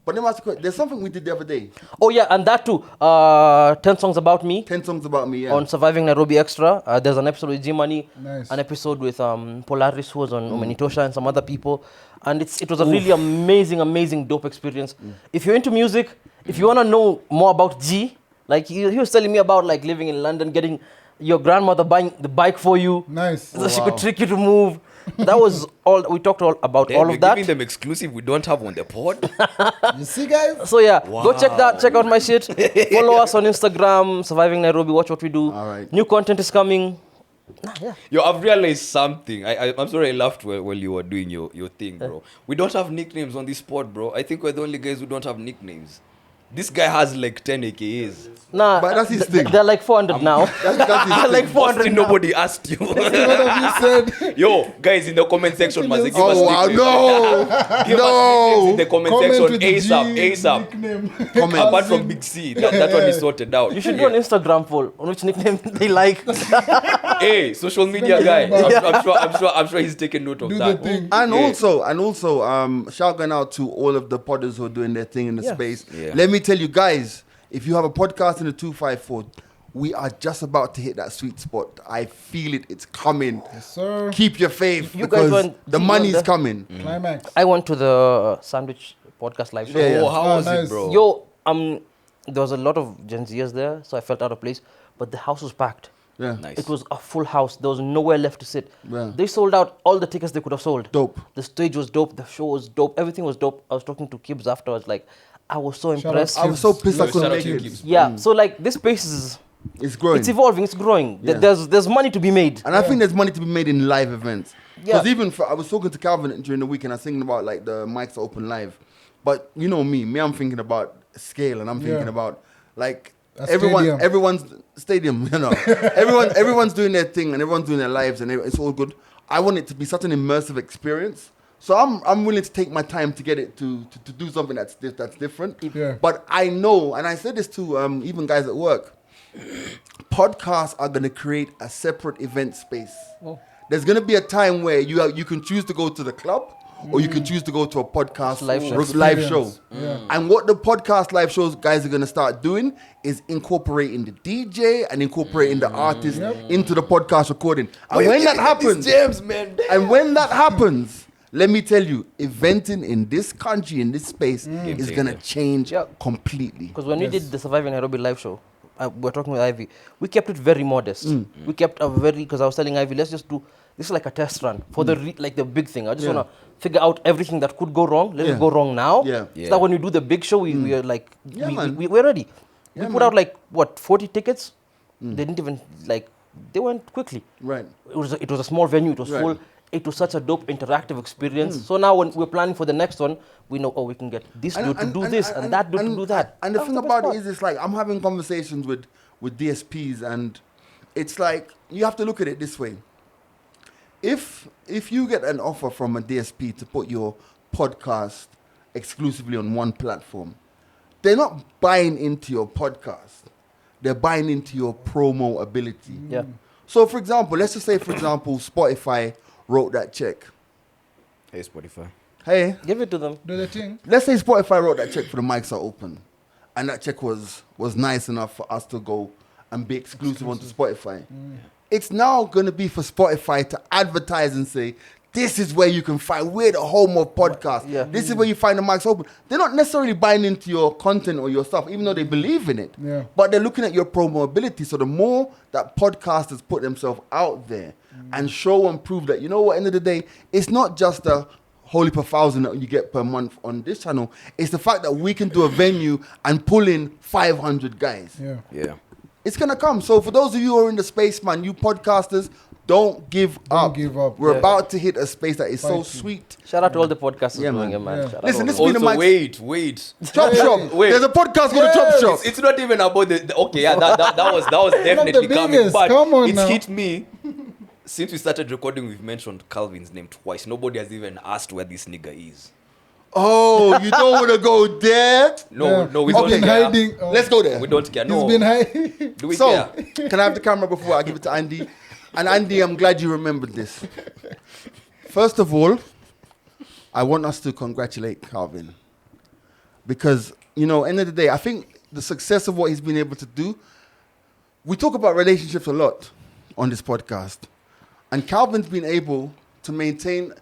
But let me ask you a question. There's something we did the other day. oh yeah, and that too. 10 songs about me 10 songs about me, yeah. on Surviving Nairobi Extra. There's an episode with G Money, Nice. an episode with Polaris, who was on Umenitosha, and some other people. And it was a really amazing, dope experience. If you're into music, if you wanna know more about G, like he was telling me about like living in London, getting your grandmother buying the bike for you, Nice. so she could trick you to move. That was all we talked about. Damn, all you're of that. giving them exclusive we don't have on the pod. You see, guys? So yeah, go check that. Check out my shit. Follow us on Instagram, Surviving Nairobi. Watch what we do. All right. New content is coming. Yo, I've realized something. I'm sorry I laughed while you were doing your thing, bro. We don't have nicknames on this pod, bro. I think we're the only guys who don't have nicknames. This guy has like 10 AKAs. Nah, But that's his thing. They're like 400 now. That's his They're thing. like 400 Austin, now. nobody asked you. What have you said? Yo, guys, in the comment section, must give us Oh wow, nicknames. no, Give us nicknames in the comment Comment section with the ASAP, G ASAP. nickname. Apart from Big C, that one is sorted out. You should do an Instagram poll on which nickname they like. Hey, social media guy. I'm sure he's taking note of Do the that. thing. And Yeah. also, shout going out to all of the podders who are doing their thing in the space. Yeah. Let me tell you guys, if you have a podcast in the 254, we are just about to hit that sweet spot. I feel it. It's coming. Yes, sir. Keep your faith You guys because went- the you money's went there? coming. Climax. I went to the Sandwich podcast live show. Yeah. Oh, how Oh, was nice. it, bro? Yo, there was a lot of Gen Zers there, so I felt out of place. But the house was packed. Yeah. Nice. It was a full house. There was nowhere left to sit. Yeah. They sold out all the tickets they could have sold. Dope. The stage was dope. The show was dope. Everything was dope. I was talking to Kibbs afterwards. Like, I was so Shout out impressed. I was so pissed I Shout couldn't out make to you, it. Gibbs. Yeah. So like, this space is It's growing. it's evolving. It's growing. Yeah. There's money to be made. And I think there's money to be made in live events. Because Yeah. even I was talking to Calvin during the week and I was thinking about like the mics are open live. But you know me, I'm thinking about scale and I'm thinking Yeah. about like A stadium. everyone's stadium, you know. everyone's doing their thing and everyone's doing their lives and it's all good. I want it to be such an immersive experience. So I'm willing to take my time to get it to do something that's different. Yeah. But I know, and I said this to even guys at work, podcasts are going to create a separate event space. There's going to be a time where you can choose to go to the club or you can choose to go to a podcast Live show. live show. Experience. Yeah. And what the podcast live shows guys are going to start doing is incorporating the DJ and incorporating the artist into the podcast recording. And when that happens, James, man. and when that happens, let me tell you, eventing in this country, in this space, is going to change Yeah. completely. Because when we did the Surviving Nairobi live show, we were talking with Ivy. We kept it very modest. We kept a very, because I was telling Ivy, let's just do this is like a test run for the like the big thing. I just want to figure out everything that could go wrong. Let Yeah. it go wrong now. Yeah. So that when we do the big show, we are like, Yeah, man. we're ready. Yeah, we put out like what 40 tickets. They didn't even like they went quickly. Right. It was a small venue. It was Right. full. It was such a dope interactive experience. So now when we're planning for the next one, we know we can get this dude to do this and that dude to do that. And the That thing was best about part. it is, it's like I'm having conversations with DSPs, and it's like you have to look at it this way. If you get an offer from a DSP to put your podcast exclusively on one platform, they're not buying into your podcast. They're buying into your promo ability. Yeah. So, for example, let's just say, for example, Spotify wrote that check. Hey, Spotify. Hey, Give it to them. Do the thing. let's say Spotify wrote that check for the mics are open, and that check was nice enough for us to go and be exclusive onto Spotify. It's now going to be for Spotify to advertise and say, this is where you can find, we're the home of podcasts. Yeah. This is where you find the mics open. They're not necessarily buying into your content or your stuff, even though they believe in it. Yeah. But they're looking at your promo ability. So the more that podcasters put themselves out there and show and prove that, you know what, end of the day, it's not just a wholly per thousand that you get per month on this channel. It's the fact that we can do a venue and pull in 500 guys. Yeah. Yeah. It's going to come. So for those of you who are in the space, man, you podcasters, don't give up. give up. We're Yeah. about to hit a space that is so Fighting. sweet. Shout out to all the podcasters Yeah, doing man. it, man. Yeah. Shout out Listen, all this of been them. the Also, mics. wait. Chop shop. Wait. There's a podcast called Chop Shop. It's not even about the okay, yeah, that was definitely the coming. biggest, But come on it's now. hit me. Since we started recording, we've mentioned Calvin's name twice. Nobody has even asked where this nigga is. Oh, you don't want to go there? No, Yeah. no, we He's don't been care. hiding. Let's go there. We don't care. He's No. been hiding. Do we So, care? can I have the camera before I give it to Andy? And Andy, I'm glad you remembered this. First of all, I want us to congratulate Calvin. Because, you know, end of the day, I think the success of what he's been able to do, we talk about relationships a lot on this podcast. And Calvin's been able to maintain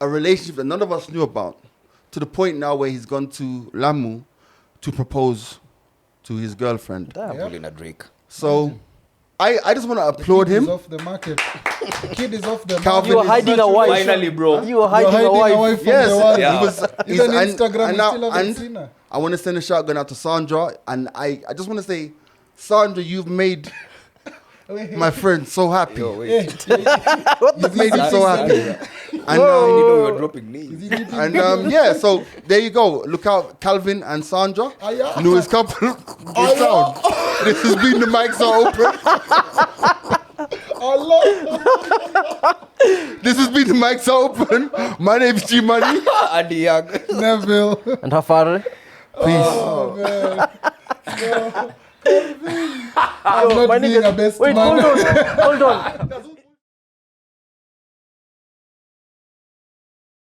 a relationship that none of us knew about, to the point now where he's gone to Lamu to propose to his girlfriend. Damn. Yeah. Pulling a Drake. So I just want to applaud Kid is him. off the market. The kid is off the Calvin You were is hiding a wife. Finally, bro. You were You're hiding, hiding a wife. away from Yes, the world. Yeah. he was. He's on and- Instagram, and we now- still haven't and seen her. I want to send a shotgun out to Sandra, and I just want to say, Sandra, you've made my friend so happy. Yo, wait. You've made him so happy. And You know you're dropping names. and yeah, so there you go. Look out, Calvin and Sandra, yeah. newest couple in town. This has been the mics are open. This has been the mics are open. My name's G Money. Andy Young. Neville. And Hafare. Peace. Oh, man. No. I'm not My being nigga- a best Wait, man. hold on.